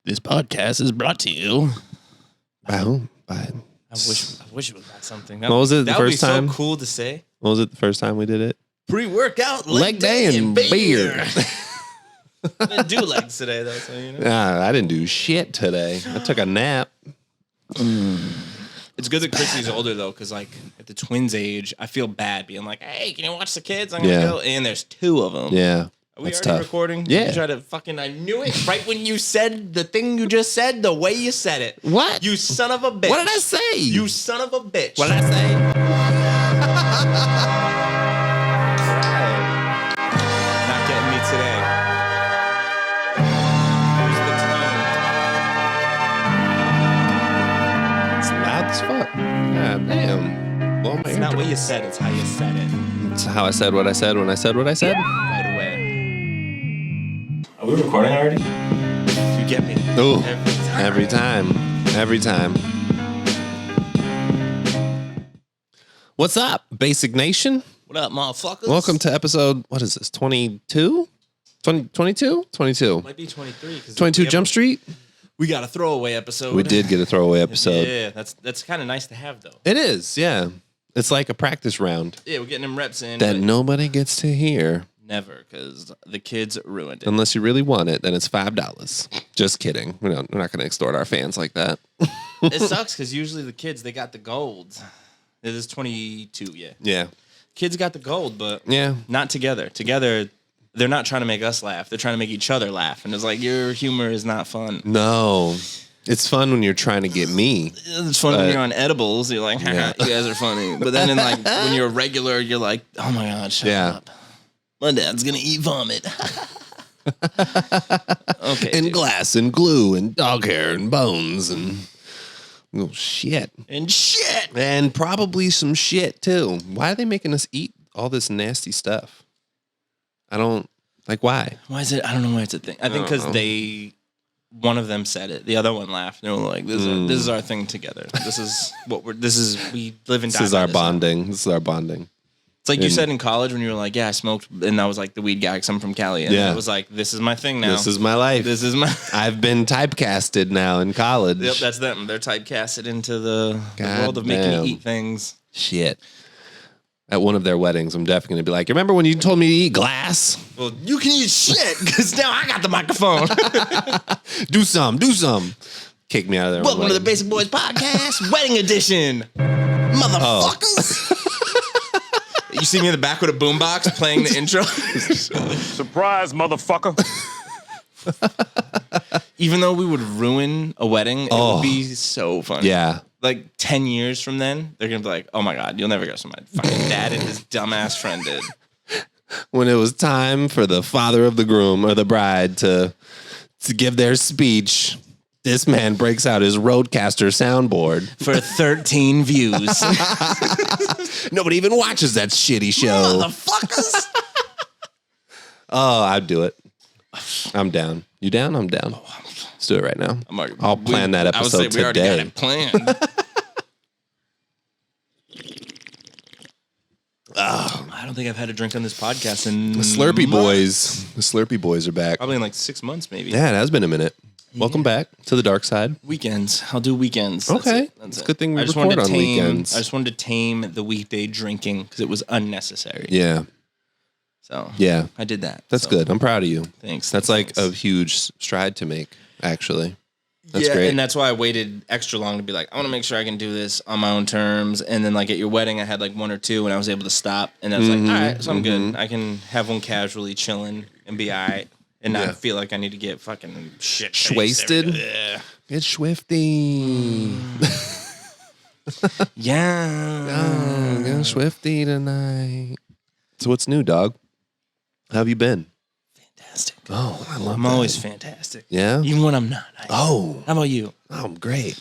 This podcast is brought to you by whom? I wish it was about something. What was it the first time? That would be so cool to say. What was it the first time we did it? Pre-workout, leg day and beer. I didn't do legs today, though, so you know. Nah, I didn't do shit today. I took a nap. It's good that Chrissy's older, though, because, like, at the twins' age, I feel bad being like, hey, can you watch the kids? I'm going to go. And there's two of them. Yeah. Are we That's already tough. recording? Yeah. You try to fucking, I knew it right when you said the thing you just said, the way you said it. What? You son of a bitch. What did I say? You son of a bitch. What did I say? Not getting me today. Here's the tone. It's loud as fuck. God damn. Well, It's not what you said, it's how you said it. It's how I said what I said when I said what I said. Right away. Are we recording already? You get me. Ooh. Every time. What's up, Basic Nation? What up, motherfuckers? Welcome to episode, what is this, 22? 22? 22. Might be 23. 22 Jump Street? We got a throwaway episode. We did get a throwaway episode. Yeah, that's kind of nice to have, though. It is, yeah. It's like a practice round Yeah, we're getting them reps in. that but nobody gets to hear. never, because the kids ruined it. Unless you really want it, then it's $5. Just kidding. We're not going to extort our fans like that. It sucks, because usually the kids, they got the gold. It is 22, yeah. Yeah. Kids got the gold, but Yeah. not together. Together, they're not trying to make us laugh. They're trying to make each other laugh. And it's like, your humor is not fun. No. It's fun when you're trying to get me. It's fun when you're on edibles. You're like, Yeah. you guys are funny. But then like when you're a regular, you're like, oh my God, shut up. My dad's going to eat vomit. Okay. And glass and glue and dog hair and bones and oh, shit. And shit. And probably some shit too. Why are they making us eat all this nasty stuff? I don't, like, why? Why is it? I don't know why it's a thing. I think because one of them said it. The other one laughed. They were like, this is our thing together. This is what we live and die. This is our bonding. This is our bonding. It's like you said in college when you were like, yeah, I smoked, and I was like the weed guy because I'm from Cali. And it was like, this is my thing now. This is my life. This is my... I've been typecasted now in college. Yep, that's them. They're typecasted into the world of making you eat things. Shit. At one of their weddings, I'm definitely going to be like, remember when you told me to eat glass? Well, you can eat shit because now I got the microphone. Do some. Kick me out of there. Welcome to the Basic Boys Podcast, Wedding Edition. Motherfuckers. You see me in the back with a boombox playing the intro? Surprise, motherfucker. Even though we would ruin a wedding, it would be so funny. Yeah. Like 10 years from then, they're going to be like, oh my God, you'll never guess what my fucking dad and his dumbass friend did. When it was time for the father of the groom or the bride to give their speech, this man breaks out his Roadcaster soundboard. For 13 views. Nobody even watches that shitty show. Motherfuckers. Oh, I'd do it. I'm down. You down? I'm down. Let's do it right now. I'll plan that episode I would say we already today. got it planned. I don't think I've had a drink on this podcast in The Slurpee months. Boys. The Slurpee Boys are back. Probably in like 6 months, maybe. Yeah, it has been a minute. Welcome back to the dark side. Weekends. I'll do weekends. Okay. That's It's a good thing we I just record wanted to on tame, weekends. I just wanted to tame the weekday drinking because it was unnecessary. Yeah. So Yeah. I did that. That's good. I'm proud of you. Thanks. That's like a huge stride to make, actually. That's yeah, great. and that's why I waited extra long to be like, I want to make sure I can do this on my own terms. And then like at your wedding, I had like one or two and I was able to stop. And I was like, all right, so I'm good. I can have one casually chilling and be all right and not feel like I need to get fucking shit Wasted? Yeah. It's Swifty. Yeah. Oh, go Swifty tonight. So what's new, dog? How have you been? Fantastic. Oh, I love I'm that. always fantastic. Yeah? Even when I'm not. Oh. How about you? Oh, I'm great.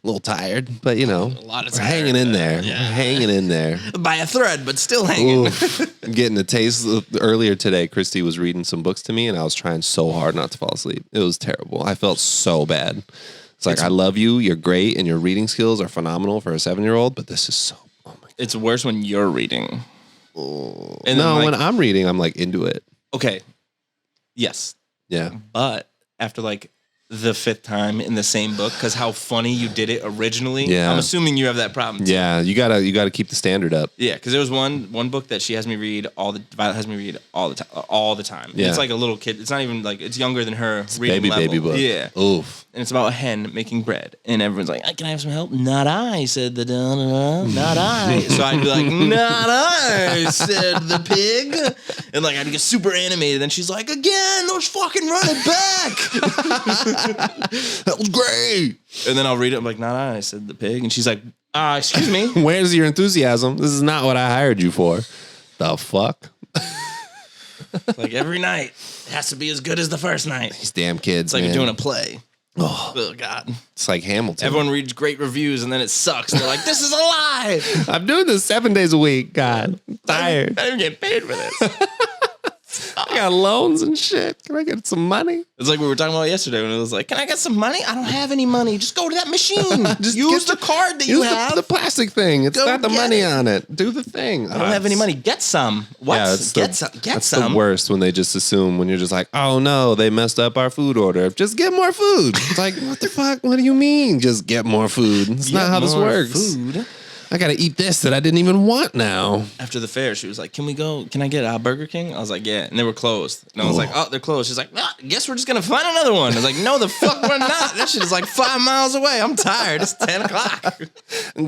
A little tired, but you know, A lot of we're tired. hanging in there. Yeah. We're hanging in there. By a thread, but still hanging. Oof. I'm getting a taste. Earlier today, Christy was reading some books to me, and I was trying so hard not to fall asleep. It was terrible. I felt so bad. It's like, I love you. You're great, and your reading skills are phenomenal for a 7-year-old, but this is so, oh my God. It's worse when you're reading. Oh. And No, then, when like- I'm reading, I'm like into it. Okay. Yes. Yeah. But after like the 5th time in the same book because how funny you did it originally. Yeah. I'm assuming you have that problem too. Yeah, you gotta keep the standard up. Yeah, because there was one book that she has me read Violet has me read all the time. Yeah. It's like a little kid. It's not even like it's younger than her reading level. Baby book. Yeah. Oof. And it's about a hen making bread, and everyone's like, "Can I have some help?" Not I, said the not I. So I'd be like, "Not I," said the pig, and like I'd get super animated. Then she's like, "Again, let's fucking run it back." That was great. And then I'll read it. I'm like, "Not I," said the pig, and she's like, "Excuse me." Where's your enthusiasm? This is not what I hired you for. The fuck? Like every night, it has to be as good as the first night. These damn kids. It's like man. you're doing a play. Oh God. It's like Hamilton. Everyone reads great reviews and then it sucks. They're like, this is a lie. I'm doing this 7 days a week. God, I'm tired. I didn't get paid for this. I got loans and shit. Can I get some money? It's like we were talking about yesterday when it was like, can I get some money? I don't have any money. Just go to that machine. Just use the card that you have. The plastic thing. It's Go not the get money it. on it. Do the thing. I don't have any money. Get some. What? Yeah, Get some. That's the worst when they just assume when you're just like, oh no, they messed up our food order. Just get more food. It's like, what the fuck? What do you mean? Just get more food. It's not how this works. Food. I gotta eat this that I didn't even want now. After the fair, she was like, can I get a Burger King? I was like, yeah. And they were closed. And I was like, oh, they're closed. She's like, I guess we're just going to find another one. I was like, no, the fuck we're not. That shit is like 5 miles away. I'm tired. It's 10 o'clock.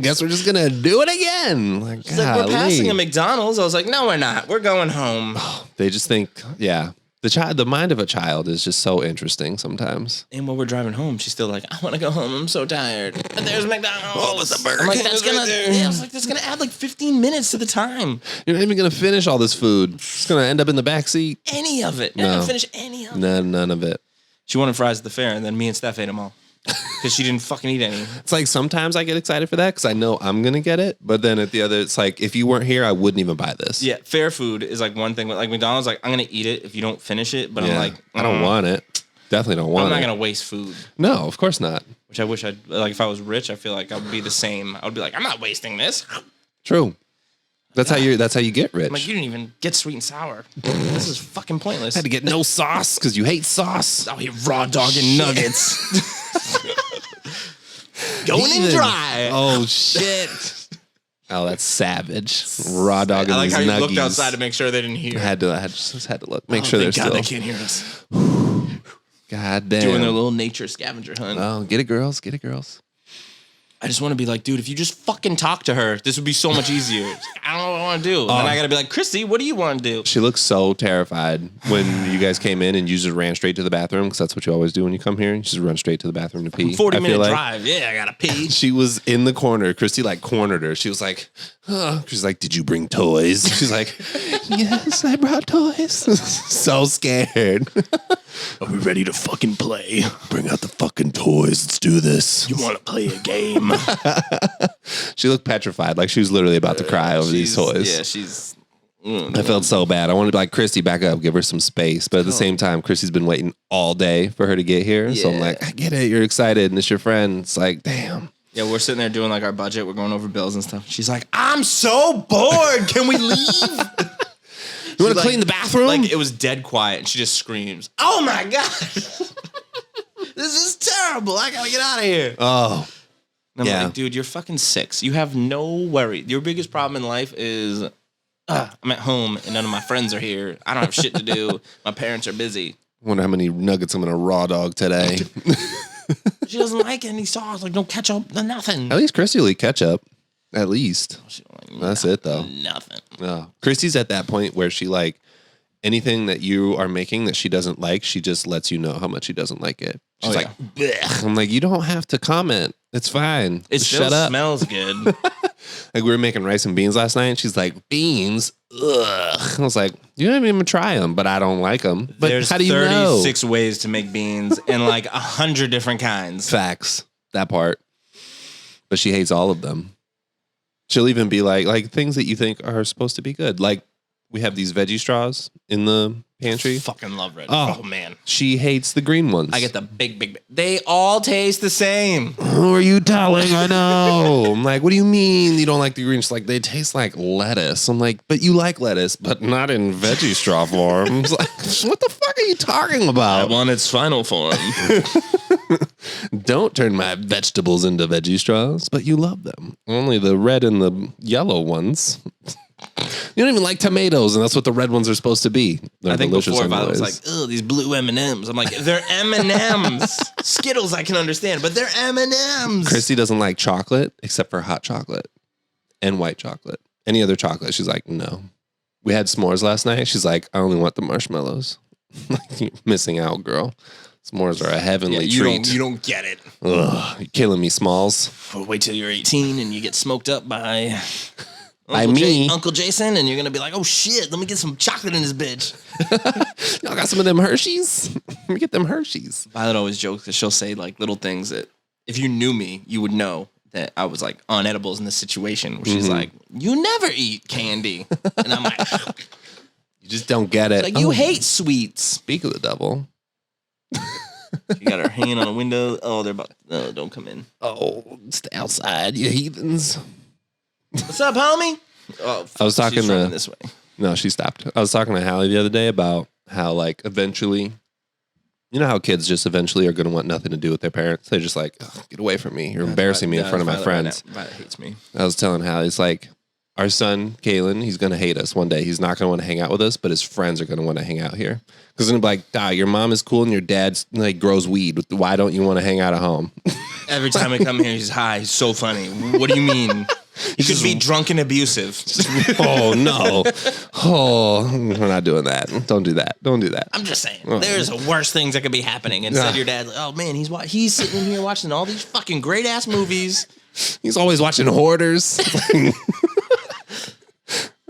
Guess we're just gonna do it again. Like, She's like, we're passing a McDonald's. I was like, no, we're not. We're going home. They just think, yeah. The mind of a child is just so interesting sometimes. And while we're driving home, she's still like, I want to go home. I'm so tired. And there's McDonald's. Oh, it's a Burger I'm like, King that's right gonna, there. yeah, I was like, that's gonna add like 15 minutes to the time. You're not even gonna finish all this food. It's gonna end up in the back seat. Any of it. You're not gonna finish any of it. None of it. She wanted fries at the fair, and then me and Steph ate them all. Because she didn't fucking eat any. It's like sometimes I get excited for that because I know I'm gonna get it, but then at the other, it's like if you weren't here, I wouldn't even buy this. Yeah, fair food is like one thing. Like McDonald's, like I'm gonna eat it if you don't finish it. But I'm like, I don't want it. Definitely don't want it. I'm not gonna waste food. No, of course not. Which I wish I'd like. If I was rich, I feel like I would be the same. I would be like, I'm not wasting this. True. That's how you get rich. I'm like, you didn't even get sweet and sour. This is fucking pointless. had to get no sauce because you hate sauce. Out here raw dogging nuggets. Going in dry. Oh shit. Oh, that's savage. Raw dog I like these how you nuggies. looked outside to make sure they didn't hear. I just had to look. Make sure they're God, still. they can't hear us. God damn. Doing their little nature scavenger hunt. Oh, get it, girls. Get it, girls. I just want to be like, dude, if you just fucking talk to her, this would be so much easier. I don't know what I want to do. And then I got to be like, Christy, what do you want to do? She looks so terrified when you guys came in and you just ran straight to the bathroom because that's what you always do when you come here. You just run straight to the bathroom to pee. 40-minute drive. Yeah, I got to pee. She was in the corner. Christy like cornered her. She was like, she's like, did you bring toys? She's like, yes, I brought toys. So scared. Are we ready to fucking play? Bring out the fucking toys. Let's do this. You want to play a game? She looked petrified. Like she was literally about to cry over these toys. Yeah, she's... I felt so bad. I wanted to be like, Christy, back up, give her some space. But at the same time, Christy's been waiting all day for her to get here. So I'm like, I get it. You're excited. And it's your friend. It's like, damn. Yeah, we're sitting there doing like our budget. We're going over bills and stuff. She's like, I'm so bored. Can we leave? You want to clean the bathroom? Like it was dead quiet and she just screams, oh my God. This is terrible. I got to get out of here. Oh. And I'm like, dude, you're fucking 6. You have no worry. Your biggest problem in life is I'm at home and none of my friends are here. I don't have shit to do. My parents are busy. Wonder how many nuggets I'm gonna raw dog today. She doesn't like any sauce. Like no ketchup, no nothing. At least Christy will eat ketchup. At least. She don't like That's it though. Nothing. Oh. Christy's at that point where she like anything that you are making that she doesn't like, she just lets you know how much she doesn't like it. She's like, bleh. I'm like, you don't have to comment. It's fine. It Just still shut up. smells good. Like we were making rice and beans last night, and she's like, beans? Ugh. I was like, you don't even try them, but I don't like them. But There's how do you know? 36 ways to make beans and like 100 different kinds. Facts. That part. But she hates all of them. She'll even be like things that you think are supposed to be good. Like we have these veggie straws in the pantry. Fucking love red. Oh. Oh man, She hates the green ones. I get the big. They all taste the same. Who are you telling? I know. I'm like, what do you mean you don't like the green? She's like, they taste like lettuce. I'm like, but you like lettuce, but not in veggie straw form. It's like, what the fuck are you talking I about? want its final form. Don't turn my vegetables into veggie straws, but you love them. Only the red and the yellow ones. You don't even like tomatoes, and that's what the red ones are supposed to be. They're I think delicious before Violet was anyways. like, "Oh, these blue M&Ms." I'm like, "They're M&Ms." Skittles I can understand, but they're M&Ms. Christy doesn't like chocolate except for hot chocolate and white chocolate. Any other chocolate, she's like, no. We had s'mores last night. She's like, I only want the marshmallows. You're missing out, girl. S'mores are a heavenly treat. You don't get it. Ugh, you're killing me, Smalls. Or wait till you're 18 and you get smoked up by me. Uncle Jason, and you're gonna be like, "Oh shit, let me get some chocolate in this bitch." Y'all got some of them Hershey's? Let me get them Hershey's. Violet always jokes because she'll say like little things that if you knew me, you would know that I was like on edibles in this situation where she's like, "You never eat candy," and I'm like, You just don't get it. "Like you hate sweets." Speak of the devil. She got her hand on the window. Oh, they're about. No, don't come in. Oh, stay outside, you heathens. What's up, homie? Oh, I was talking she's running to this way. No, she stopped. I was talking to Hallie the other day about how, like, eventually, you know how kids just eventually are going to want nothing to do with their parents? They're just like, "Ugh, get away from me. You're embarrassing me in front of my friends." Violet hates me. I was telling Hallie, it's like, our son, Kalen, he's going to hate us one day. He's not going to want to hang out with us, but his friends are going to want to hang out here. Because they're going to be like, your mom is cool and your dad's, like, grows weed. Why don't you want to hang out at home? Every time I come here, he's high. He's so funny. What do you mean? He could be drunk and abusive. Oh, no. Oh, we're not doing that. Don't do that. Don't do that. I'm just saying, there's worse things that could be happening. Instead, your dad's like, "Oh man, he's sitting in here watching all these fucking great ass movies." He's always watching Hoarders.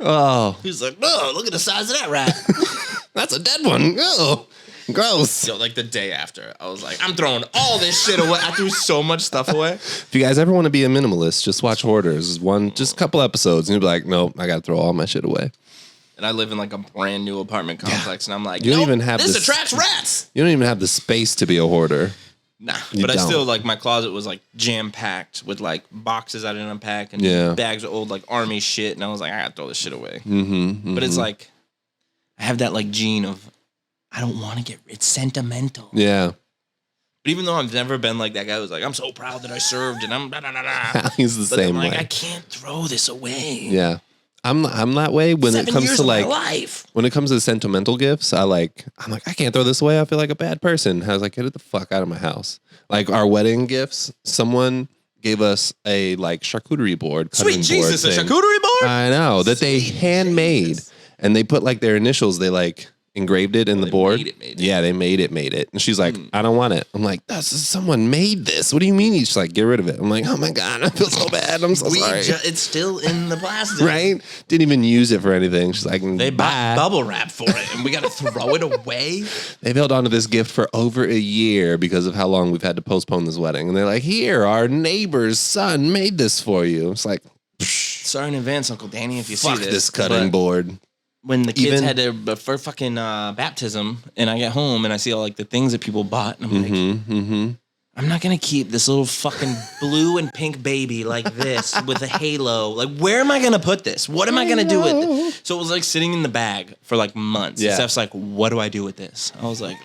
Oh, He's like, "Oh, look at the size of that rat." that's a dead one. Oh, gross. So like the day after, I was like, "I'm throwing all this shit away." I threw so much stuff away. If you guys ever want to be a minimalist, just watch Hoarders. Just a couple episodes, and you'll be like, nope, I got to throw all my shit away. And I live in like a brand new apartment complex, and I'm like, You don't "Nope, even have this this- attracts rats." You don't even have the space to be a hoarder. Nah, You but I don't. still like my closet was like jam packed with like boxes I didn't unpack and Yeah. bags of old like army shit, and I was like, I gotta throw this shit away. But it's like I have that like gene of I don't want to get it's sentimental. Yeah. But even though I've never been like that guy who's like, I'm so proud that I served and I'm da da da da. He's the But I'm same like, way. I can't throw this away. Yeah. I'm that way when 7 it comes years to of like my life. when it comes to sentimental gifts. I'm like, I can't throw this away. I feel like a bad person. I was like, get it the fuck out of my house. Like our wedding gifts, someone gave us a like charcuterie board. Sweet cutting Jesus, board a thing. charcuterie board? I know that they Sweet handmade, Jesus. and they put like their initials. They like engraved it in the they board. made it. Yeah, they made it. And she's like, I don't want it. I'm like, someone made this. What do you mean? She's like, get rid of it. I'm like, oh my God, I feel so bad. I'm so sorry. It's still in the plastic. Right? Didn't even use it for anything. She's like, They bought bye. bubble wrap for it, and we got to throw it away. They've held on to this gift for over a year because of how long we've had to postpone this wedding. And they're like, here, our neighbor's son made this for you. It's like, Sorry in advance, Uncle Danny, if you fuck see this cutting but board. When the kids Even- had their first fucking baptism, and I get home and I see all like the things that people bought, and I'm like, I'm not gonna keep this little fucking blue and pink baby like this with a halo. Like, where am I gonna put this? What am I gonna do with it? So it was like sitting in the bag for like months. Yeah. Steph's like, what do I do with this? I was like,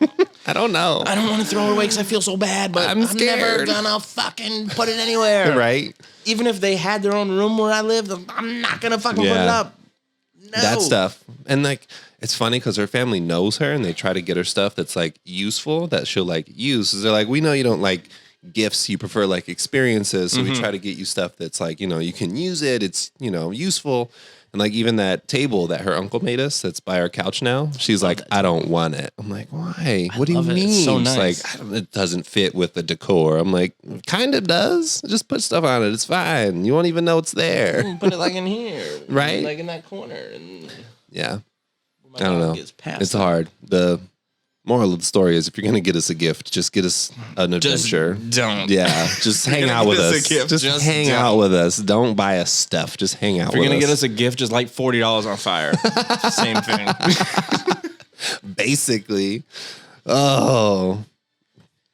I don't know. I don't want to throw it away because I feel so bad, but I'm never scared. gonna fucking put it anywhere. Right? Even if they had their own room where I lived, I'm not gonna fucking put it Yeah. up. No. That stuff. And like, it's funny because her family knows her and they try to get her stuff that's like useful that she'll like use. So they're like, we know you don't like gifts, you prefer like experiences. So we try to get you stuff that's like, you can use it. It's, useful. And like even that table that her uncle made us that's by our couch now, she's like, I don't want it. I'm like, why? What do you love it. mean? It's so She's nice. like, it doesn't fit with the decor. I'm like, kind of does. Just put stuff on it. It's fine. You won't even know it's there. Put it like in here, Right? Like in that corner, and Yeah. my I don't dog know. gets past It's it. hard. Moral of the story is if you're going to get us a gift, just get us an adventure. Don't. Yeah, just hang out with us. Just hang out with us. Don't buy us stuff. Just hang out with us. If you're going to get us a gift, just light $40 on fire. Same thing. Basically. Oh.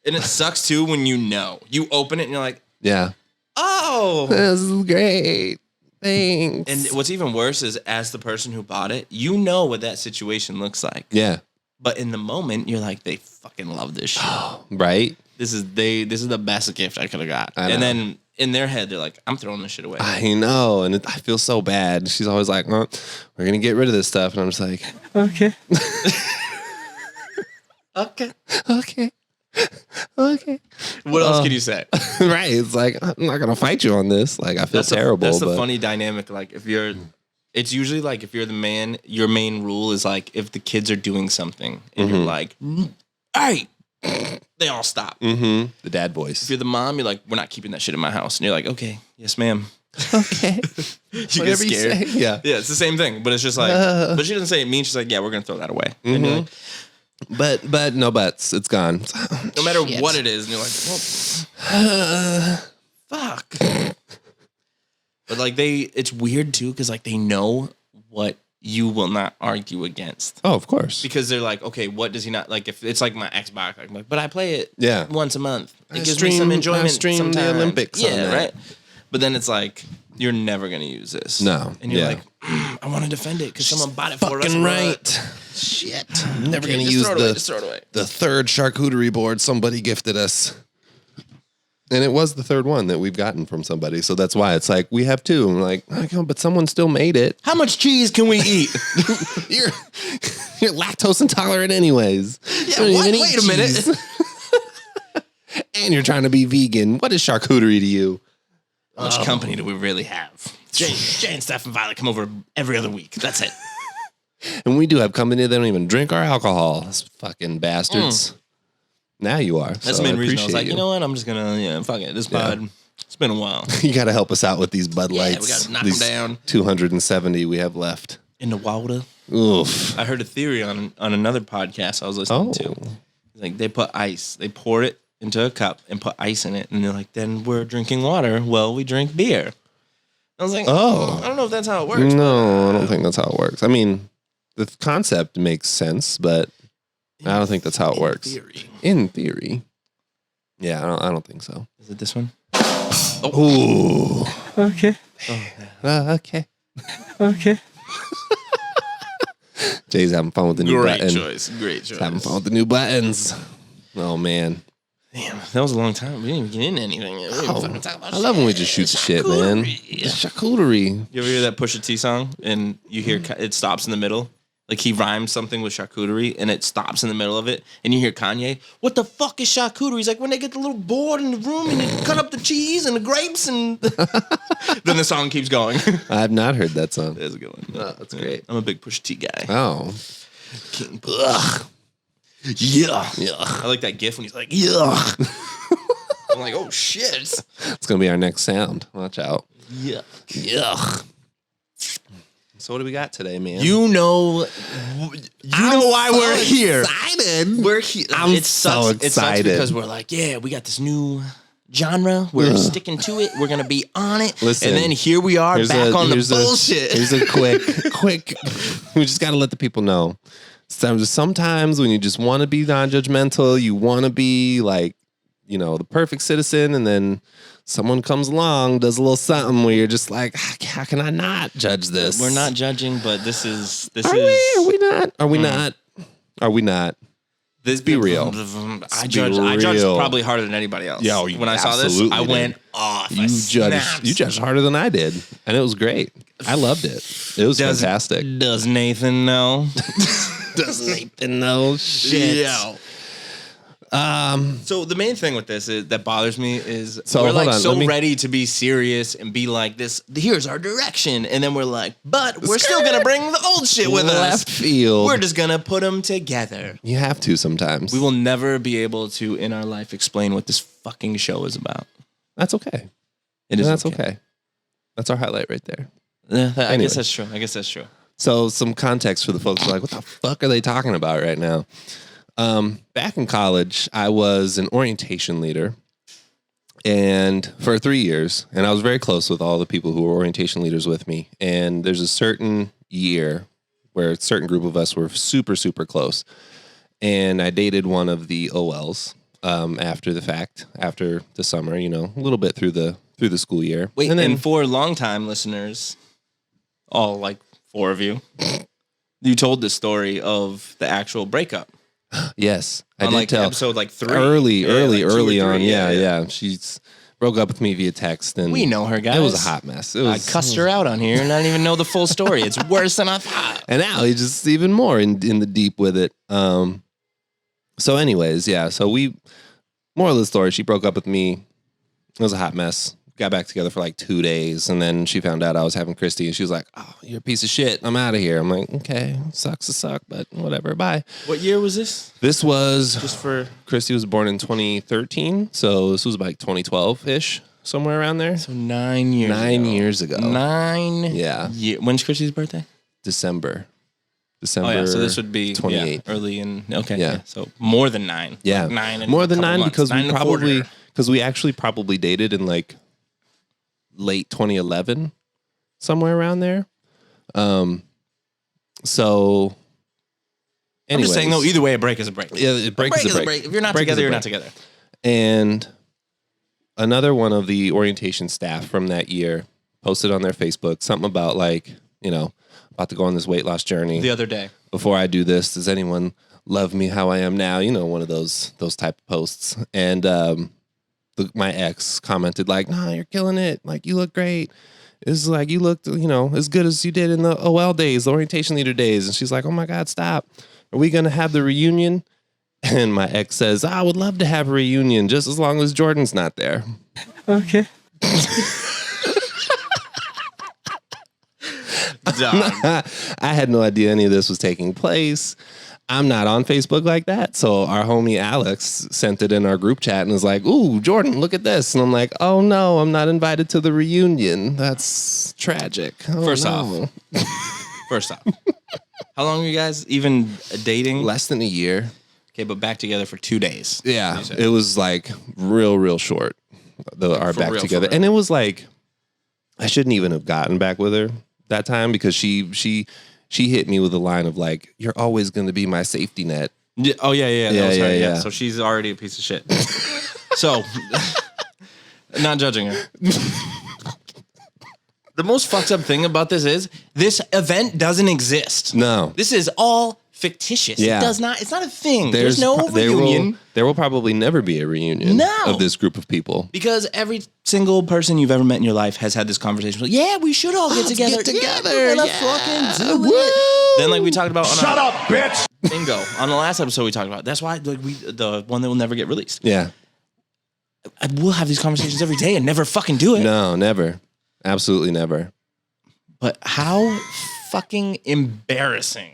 And it sucks too when you open it and you're like, yeah. Oh, this is great. Thanks. And what's even worse is as the person who bought it, you know what that situation looks like. Yeah. But in the moment, you're like, they fucking love this shit. Right? This is the best gift I could have got. And then in their head, they're like, I'm throwing this shit away. I know. And I feel so bad. She's always like, we're going to get rid of this stuff. And I'm just like, okay. Okay. What else can you say? Right. It's like, I'm not going to fight you on this. Like, I feel terrible. That's the funny dynamic. Like, it's usually like if you're the man, your main rule is like if the kids are doing something and you're like, hey, they all stop. Mm-hmm. The dad voice. If you're the mom, you're like, we're not keeping that shit in my house. And you're like, okay, yes, ma'am. Okay. You get scared. Yeah. Yeah, it's the same thing. But it's just like, but she doesn't say it mean. She's like, yeah, we're going to throw that away. Mm-hmm. And you're like, but no buts. It's gone. No matter what it is. And you're like, well, fuck. But like it's weird too because like they know what you will not argue against. Oh, of course. Because they're like, okay, what does he not like? If it's like my Xbox, I'm like, but I play it once a month. It gives me some enjoyment. Stream the Olympics. Yeah, right. But then it's like you're never gonna use this. No, and you're like, I want to defend it because someone bought it for us. Fucking right. Shit. I'm never gonna use the third charcuterie board somebody gifted us. And it was the third one that we've gotten from somebody. So that's why it's like, we have two. I'm like, oh, but someone still made it. How much cheese can we eat? You're lactose intolerant anyways. Yeah, wait a minute. And you're trying to be vegan. What is charcuterie to you? How much company do we really have? Jay and Steph and Violet come over every other week. That's it. And we do have company that don't even drink our alcohol. Those fucking bastards. Now you are. That's the main reason I was like, you know what? I'm just going to, fuck it. This pod, it's been a while. You got to help us out with these Bud Lights. Yeah, we got to knock them down. 270 we have left. In the water. Oof. I heard a theory on another podcast I was listening to. Like they put ice. They pour it into a cup and put ice in it. And they're like, then we're drinking water. Well, we drink beer. I was like, I don't know if that's how it works. No, I don't think that's how it works. I mean, the concept makes sense, but I don't think that's how it works. In theory. Yeah, I don't think so. Is it this one? Oh. Okay. Okay. Okay. Jay's having fun with the new button. Great choice. He's having fun with the new buttons. Oh, man. Damn, that was a long time. We didn't even get into anything. I love when we just shoot the shit, man. It's charcuterie. You ever hear that Pusha T song and you hear it stops in the middle? Like he rhymes something with charcuterie and it stops in the middle of it and you hear Kanye, what the fuck is charcuterie? He's like, when they get the little board in the room and you cut up the cheese and the grapes and then the song keeps going. I have not heard that song. That's a good one. Oh, that's great. I'm a big Pusha T guy. Oh. King Push. Yeah. I like that gif when he's like, yeah. I'm like, oh shit. It's going to be our next sound. Watch out. Yeah. So what do we got today, man? You know why we're here. Excited. We're here. I'm so excited. It sucks because we're like, yeah, we got this new genre. We're sticking to it. We're gonna be on it. Listen, and then here we are back on the bullshit. Here's a quick. We just got to let the people know. Sometimes when you just want to be non-judgmental, you want to be like, the perfect citizen, and then someone comes along, does a little something where you're just like, how can I not judge this? We're not judging, but this is. Are we not? Are we not? Are we not? This be real. I judged probably harder than anybody else. Yeah, when I saw this, I went off. You judged harder than I did, and it was great. I loved it. It was fantastic. Does Nathan know? Does Nathan know? Shit. Yeah. So the main thing with this that bothers me is we're like ready to be serious and be like this. Here's our direction, and then we're like, but we're still gonna bring the old shit with us. Left field. We're just gonna put them together. You have to sometimes. We will never be able to in our life explain what this fucking show is about. That's okay. That's okay. That's our highlight right there. Yeah, I guess that's true. So some context for the folks who are like, what the fuck are they talking about right now? Back in college, I was an orientation leader, and for 3 years, and I was very close with all the people who were orientation leaders with me. And there's a certain year where a certain group of us were super, super close. And I dated one of the OLs after the fact, after the summer, a little bit through the school year. Wait, and then for longtime listeners, all like 4 of you, you told the story of the actual breakup. yes, I on did like tell episode like 3. early Yeah, like 2 or on. 3. Yeah. She's broke up with me via text, and We know her, guys. It was a hot mess. I cussed her out on here and I didn't even know the full story. It's worse than I thought. And now he's just even more in the deep with it. So anyways, yeah. So moral of the story, she broke up with me. It was a hot mess. Got back together for like 2 days, and then she found out I was having Christy, and she was like, "Oh, you're a piece of shit. I'm out of here." I'm like, "Okay, sucks to suck, but whatever. Bye." What year was this? This was Just for Christy was born in 2013, so this was like 2012-ish, somewhere around there. 9 years. 9 years ago. 9. Yeah. When's Christy's birthday? December. Oh yeah, so this would be 28th. early in. Okay, Yeah. So more than 9. Yeah, Like 9 and more a than couple 9 months. because 9 and a quarter. we actually probably dated in like late 2011, somewhere around there. So I'm just saying, anyways. though, either way, a break is a break. Yeah, a break is a break. If you're not Break is together, a you're break. not together. And another one of the orientation staff from that year posted on their Facebook something about like, about to go on this weight loss journey. The other day. Before I do this, does anyone love me how I am now? One of those type of posts. And my ex commented like, "Nah, you're killing it. Like, you look great. It's like you looked, as good as you did in the OL days, the orientation leader days." And she's like, "Oh my God, stop. Are we going to have the reunion?" And my ex says, "I would love to have a reunion just as long as Jordan's not there." Okay. I had no idea any of this was taking place. I'm not on Facebook like that. So our homie Alex sent it in our group chat and was like, "Ooh, Jordan, look at this." And I'm like, "Oh no, I'm not invited to the reunion. That's tragic." First off, how long were you guys even dating? Less than a year. Okay, but back together for 2 days. Yeah, You said. it was like real short. Our For back real, together, for real. and it was like I shouldn't even have gotten back with her that time because she hit me with a line of like, "You're always going to be my safety net." Yeah, oh yeah. That was her. Yeah. So she's already a piece of shit. So, not judging her. The most fucked up thing about this is this event doesn't exist. No. This is all fictitious. Yeah. It does not. It's not a thing. There's no there reunion. There will probably never be a reunion No. of this group of people. Because every single person you've ever met in your life has had this conversation. Like, yeah, we should all get together. get together. Yeah, we're gonna Yeah. fucking do Woo. it. Then, like we talked about, Shut up, bitch! Bingo. On the last episode, we talked about. That's why, like, the one that will never get released. Yeah. We'll have these conversations every day and never fucking do it. No, never. Absolutely never. But how fucking embarrassing.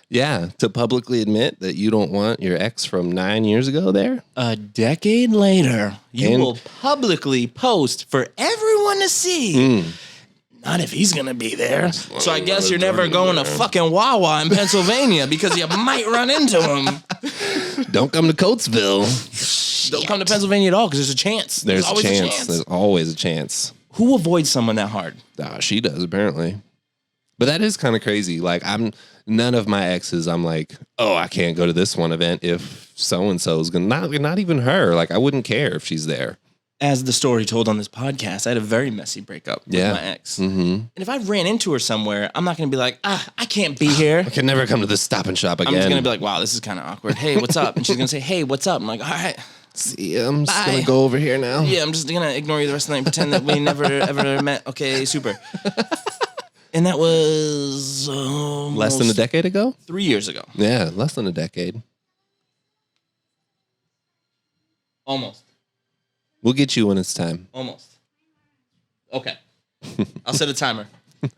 Yeah, to publicly admit that you don't want your ex from 9 years ago there. A decade later, you And- will publicly post for everyone to see. Not if he's gonna be there. So I guess you're never going to fucking Wawa in Pennsylvania because you might run into him. Don't come to Coatesville. Don't come to Pennsylvania at all because there's a chance. There's always a chance. There's always a chance. Who avoids someone that hard? She does apparently. But that is kind of crazy. Like none of my exes, I'm like, "Oh, I can't go to this one event if so-and-so is going to, not even her. Like, I wouldn't care if she's there." As the story told on this podcast, I had a very messy breakup with my ex. Mm-hmm. And if I ran into her somewhere, I'm not going to be like, I can't be here. I can never come to this Stop and Shop again. I'm just going to be like, wow, this is kind of awkward. Hey, what's up? And she's going to say, hey, what's up? I'm like, all right. See, I'm just Bye. going to go over here now. Yeah, I'm just going to ignore you the rest of the night and pretend that we never, ever met. Okay, super. And that was Less than a decade ago? 3 years ago. Yeah, less than a decade. Almost. We'll get you when it's time. Almost. Okay. I'll set a timer. I'm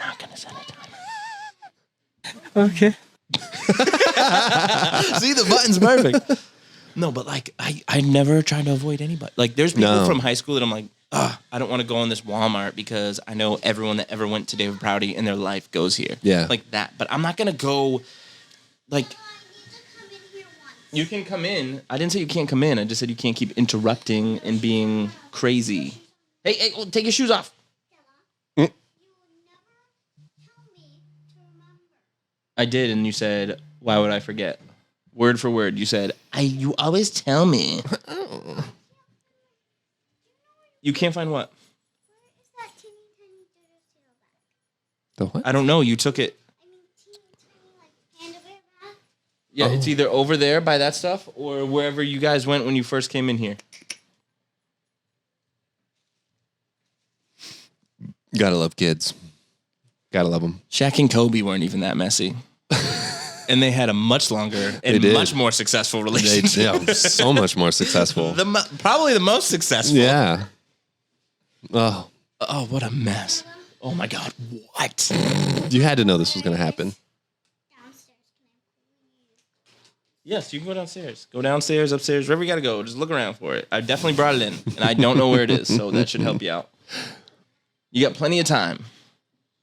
not going to set a timer. Okay. See, the button's perfect. No, but like, I never tried to avoid anybody. Like, there's people from high school that I'm like, I don't want to go in this Walmart because I know everyone that ever went to David Prouty in their life goes here. Yeah. Like that. But I'm not going to go, like, You can come in. I didn't say you can't come in. I just said you can't keep interrupting and being crazy. Hey, take your shoes off. I did, and you said, why would I forget? Word for word. You said, you always tell me. You can't find what? The what? I don't know. You took it. Yeah, it's either over there by that stuff or wherever you guys went when you first came in here. Gotta love kids. Gotta love them. Shaq and Kobe weren't even that messy. And they had a much longer and much more successful relationship. Yeah, so much more successful. Probably the most successful. Yeah. Oh, what a mess. Oh my God, what? you had to know this was going to happen. Yes, you can go downstairs. Go downstairs, upstairs, wherever you got to go. Just look around for it. I definitely brought it in, and I don't know where it is, so that should help you out. You got plenty of time.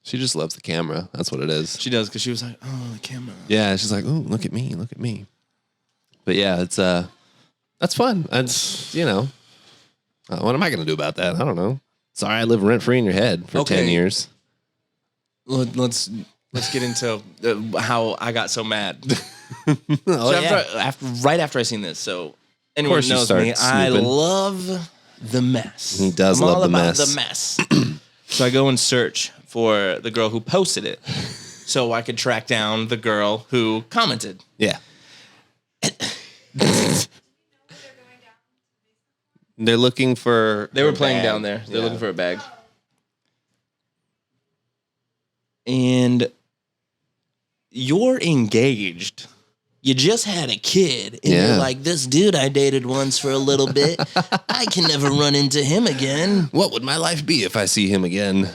She just loves the camera. That's what it is. She does, because she was like, oh, the camera. Yeah, she's like, ooh, look at me, look at me. But yeah, it's that's fun. It's, you know, what am I going to do about that? I don't know. Sorry, I live rent-free in your head for 10 years. Let's get into how I got so mad. Right after I seen this, so anyone who knows me, I love the mess. He does I'm love all the about mess. the mess. So I go and search for the girl who posted it, so I could track down the girl who commented. Yeah. They're looking for. They were playing down there. They're looking for a bag. And you're engaged. You just had a kid. And you're like, this dude I dated once for a little bit, I can never run into him again. What would my life be if I see him again?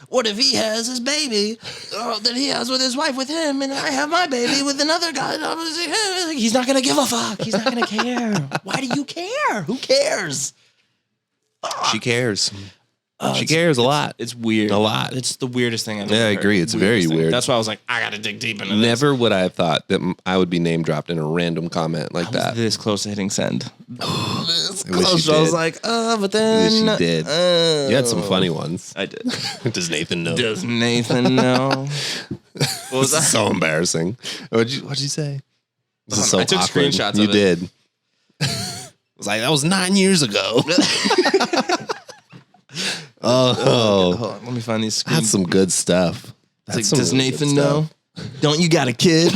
What if he has his baby that he has with his wife with him, and I have my baby with another guy? He's not going to give a fuck. He's not going to care. Why do you care? Who cares? She cares. She cares a lot. It's weird. A lot. It's the weirdest thing I've ever Yeah, I heard. agree. It's very weird. That's why I was like, I got to dig deep into this. Never would I have thought that I would be name dropped in a random comment like that. This close to hitting send. This I was like, but then. I wish you did. You had some funny ones. I did. Does Nathan know? Does Nathan know? What was that? So embarrassing. What'd you say? This is so I took awkward. screenshots of you it. did. I was like, that was 9 years ago. Hold on, let me find these screens. That's some good stuff. It's like, some does really Nathan good know? stuff. Don't you got a kid?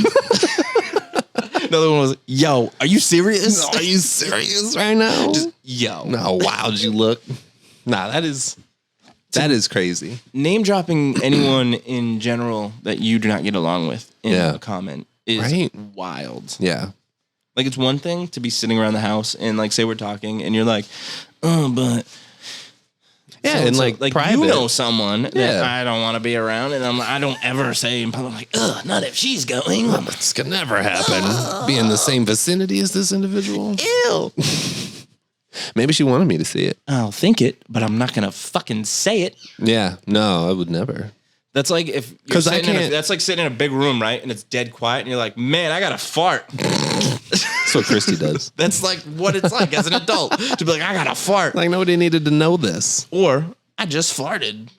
Another one was, yo, are you serious? Are you serious right now? Yo. How wild you look. Nah, that is crazy. Name dropping anyone in general that you do not get along with in a comment is wild. Yeah. Like, it's one thing to be sitting around the house and, like, say we're talking and you're like, oh, but... Yeah, and like private. You know someone that I don't want to be around, and I don't ever say in public, like, ugh, not if she's going. This could never happen. Be in the same vicinity as this individual. Ew. Maybe she wanted me to see it. I'll think it, but I'm not gonna fucking say it. Yeah, no, I would never. That's like if you're that's like sitting in a big room, right? And it's dead quiet, and you're like, man, I gotta fart. That's what Christy does. That's like what it's like as an adult to be like, I gotta fart. Like nobody needed to know this. Or I just farted.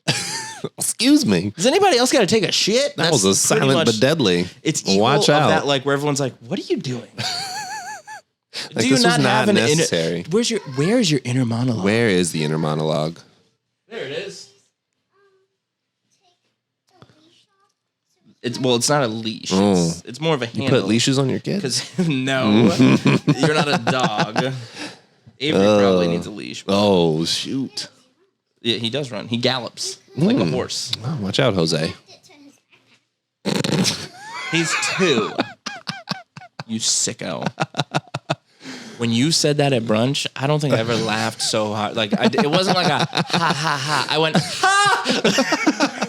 Excuse me. Does anybody else gotta take a shit? That was a silent but deadly. It's equal Watch of out. that, like where everyone's like, what are you doing? Like, Do you this not was have not an necessary. Where's your inner monologue? Where is the inner monologue? There it is. It's not a leash. It's more of a handle. You put leashes on your kid? Because no, you're not a dog. Avery probably needs a leash. Oh, shoot. Yeah, he does run. He gallops like a horse. Oh, watch out, Jose. He's 2. You sicko. When you said that at brunch, I don't think I ever laughed so hard. Like it wasn't like a ha ha ha. I went ha.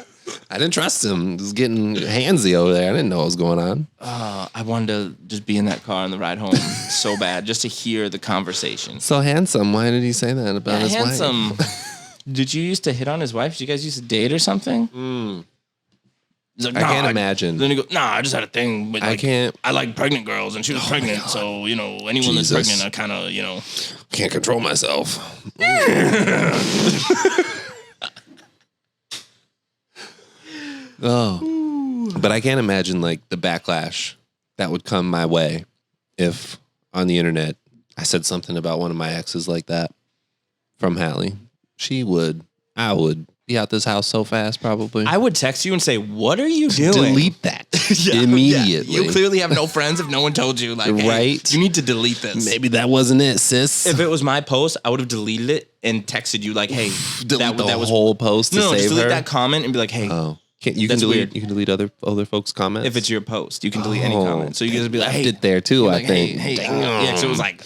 I didn't trust him. He was getting handsy over there. I didn't know what was going on. I wanted to just be in that car on the ride home so bad, just to hear the conversation. So handsome. Why did he say that about his wife? Did you used to hit on his wife? Did you guys used to date or something? He's like, I can't "Nah, imagine. Then he goes, nah, I just had a thing. But I can't. I like pregnant girls, and she was pregnant. So, anyone that's Jesus. pregnant, I kind of, Can't control myself. Oh. But I can't imagine like the backlash that would come my way if on the internet I said something about one of my exes like that from Hallie. I would be out this house so fast probably. I would text you and say, what are you doing? Delete that immediately. You clearly have no friends if no one told you. Like, hey, Right. you need to delete this. Maybe that wasn't it, sis. If it was my post, I would have deleted it and texted you like, hey, delete that was whole post to no, save just delete her. that comment and be like, hey, Oh. You can That's delete. weird. You can delete other folks' comments if it's your post, you can delete any comment. So you can just be like, left hey, it there too. I like, think. hey, Damn. yeah, because it was like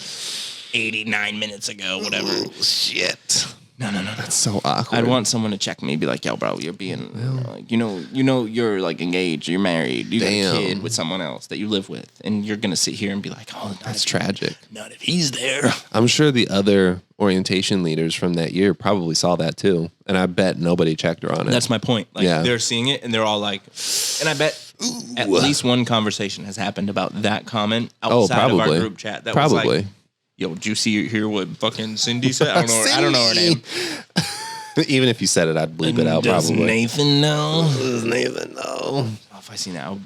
89 minutes ago, whatever. Shit. No. That's so awkward. I'd want someone to check me, be like, yo, bro, you're being, like, you're like engaged, you're married, you got a kid with someone else that you live with, and you're gonna sit here and be like, oh, That's tragic. Not if he's there. I'm sure the other orientation leaders from that year probably saw that too, and I bet nobody checked her on it. That's my point. Like, they're seeing it, and they're all like, and I bet at least one conversation has happened about that comment outside of our group chat. That was like, yo, did you hear what fucking Cindy said? I don't know her name. Even if you said it, I'd bleep it out. Does Probably. Nathan know? Does Nathan know? Oh, if I see now.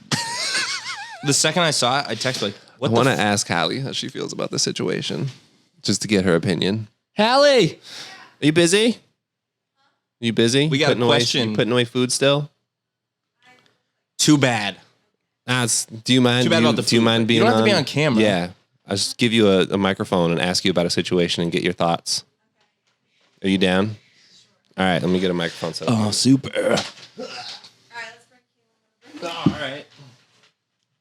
The second I saw it, I texted like, what I want to ask Hallie how she feels about the situation, just to get her opinion. Hallie! Are you busy? You busy? We got a question. You putting away food still? Too bad. Do you mind? Too bad about the Do you food. mind being? You don't have to be on camera. Yeah, I'll just give you a microphone and ask you about a situation and get your thoughts. Are you down? All right, let me get a microphone set up. Oh, super. All right.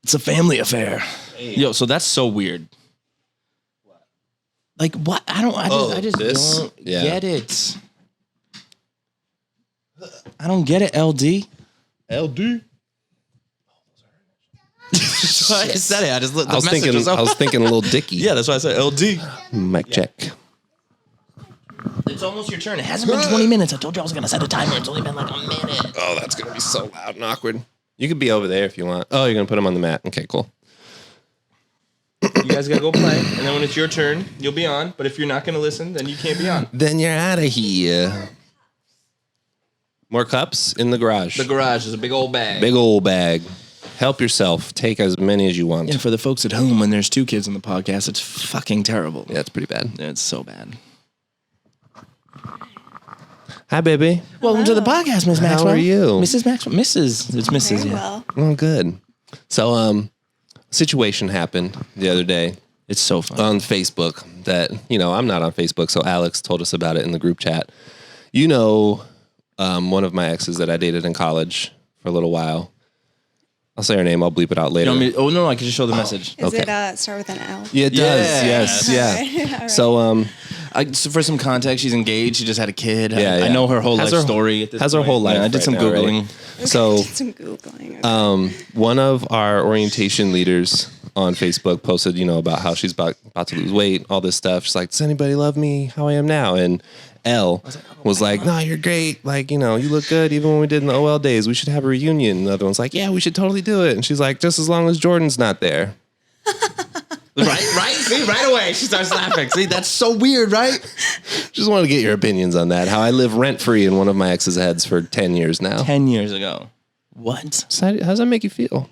It's a family affair. Yo, so that's so weird. Like, what? I just this? don't Yeah. get it. I don't get it, LD. LD. I said it. I just looked. I was thinking a little dicky. Yeah, that's why I said LD. Mic check. It's almost your turn. It hasn't been 20 minutes. I told you I was going to set a timer. It's only been like a minute. Oh, that's gonna be so loud and awkward. You could be over there if you want. Oh, you're gonna put them on the mat. Okay, cool. You guys got to go play. And then when it's your turn, you'll be on. But if you're not going to listen, then you can't be on. Then you're out of here. More cups in the garage. The garage is a big old bag. Big old bag. Help yourself. Take as many as you want. Yeah, for the folks at home, when there's two kids on the podcast, it's fucking terrible. Yeah, it's pretty bad. It's so bad. Hi, baby. Welcome to the podcast, Miss Maxwell. How are you? Mrs. Maxwell. Mrs. It's Mrs. Very Yeah. well. Oh, good. So, situation happened the other day It's so fun. on Facebook that, I'm not on Facebook, so Alex told us about it in the group chat. One of my exes that I dated in college for a little while. I'll say her name. I'll bleep it out later. No, I can just show the message. Is Okay. it start with an L? Yeah, it does. Yes. Yes. Yeah. All right. So, So for some context, she's engaged. She just had a kid. Yeah, I know her whole Has life her- story. At this has her point. whole life Yeah, I did right some now, Googling. right? So, Did some Googling. Okay. one of our orientation leaders on Facebook posted, about how she's about to lose weight, all this stuff. She's like, does anybody love me how I am now? And L was like, no, you're great. Like, you look good. Even when we did in the OL days, we should have a reunion. And the other one's like, yeah, we should totally do it. And she's like, just as long as Jordan's not there. Right? See, right away she starts laughing. See, that's so weird, right? Just want to get your opinions on that. How I live rent-free in one of my ex's heads for 10 years now. 10 years ago. What? So how does that make you feel?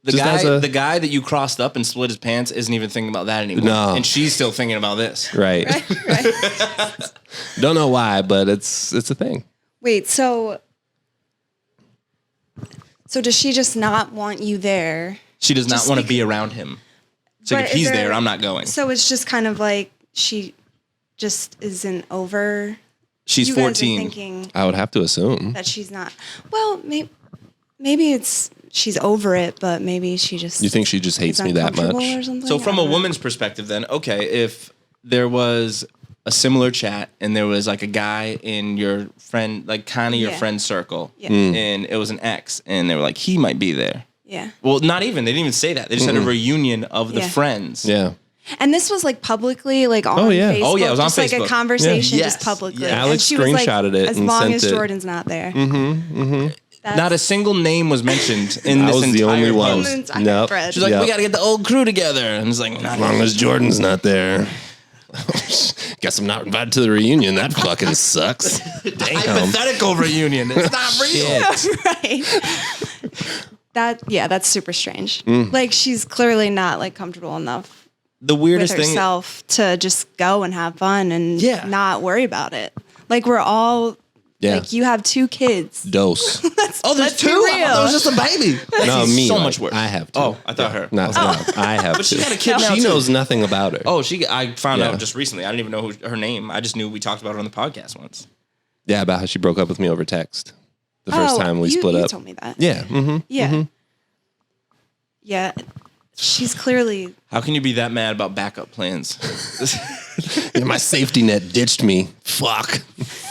The Just as guy, a- the guy that you crossed up and split his pants isn't even thinking about that anymore. No. And she's still thinking about this. Right. Right. Don't know why, but it's a thing. Wait. So does she just not want you there? She does not Just want to like- be around him. So But if is he's there- there, I'm not going. So it's just kind of like she just isn't over. She's You guys are 14. thinking I would have to assume. that she's not. Well, maybe it's she's over it, but maybe she just. You think she just hates is me that uncomfortable much? Or something? So I from a don't know. woman's perspective then, okay, if there was a similar chat and there was like a guy in your friend, like kind of your Yeah. friend circle, Yeah. and it was an ex, and they were like, he might be there. Yeah. Well, not even. They didn't even say that. They just had a reunion of the Yeah. friends. Yeah. And this was like publicly, like on Oh, yeah. Facebook. Oh, yeah, it was on just like Facebook. a conversation, Yeah. just Yes. publicly. Yeah. And Alex she was like, screenshotted it as and long sent as it. Jordan's not there. Not a single name was mentioned in this was the entire only one. post. Nope. She's like, we got to get the old crew together. And it's like, not As long as Jordan's not there. Guess I'm not invited to the reunion. That fucking sucks. Damn. hypothetical reunion. It's not real. Right. That's super strange. Like, she's clearly not like comfortable enough The weirdest with thing. herself to just go and have fun and not worry about it. Like, we're all like, you have 2 kids. Dose. There's 2? real. I thought that was just a baby. No, me. So like, much worse. I have to. Oh, I thought her. Not I have But to. she got a kid now, She too. knows nothing about her. Oh, I found Yeah. out just recently. I didn't even know her name. I just knew we talked about her on the podcast once. Yeah, about how she broke up with me over text. The first time we split you up. told me that. Yeah. Mm-hmm. Yeah. Yeah. She's clearly. How can you be that mad about backup plans? My safety net ditched me. Fuck.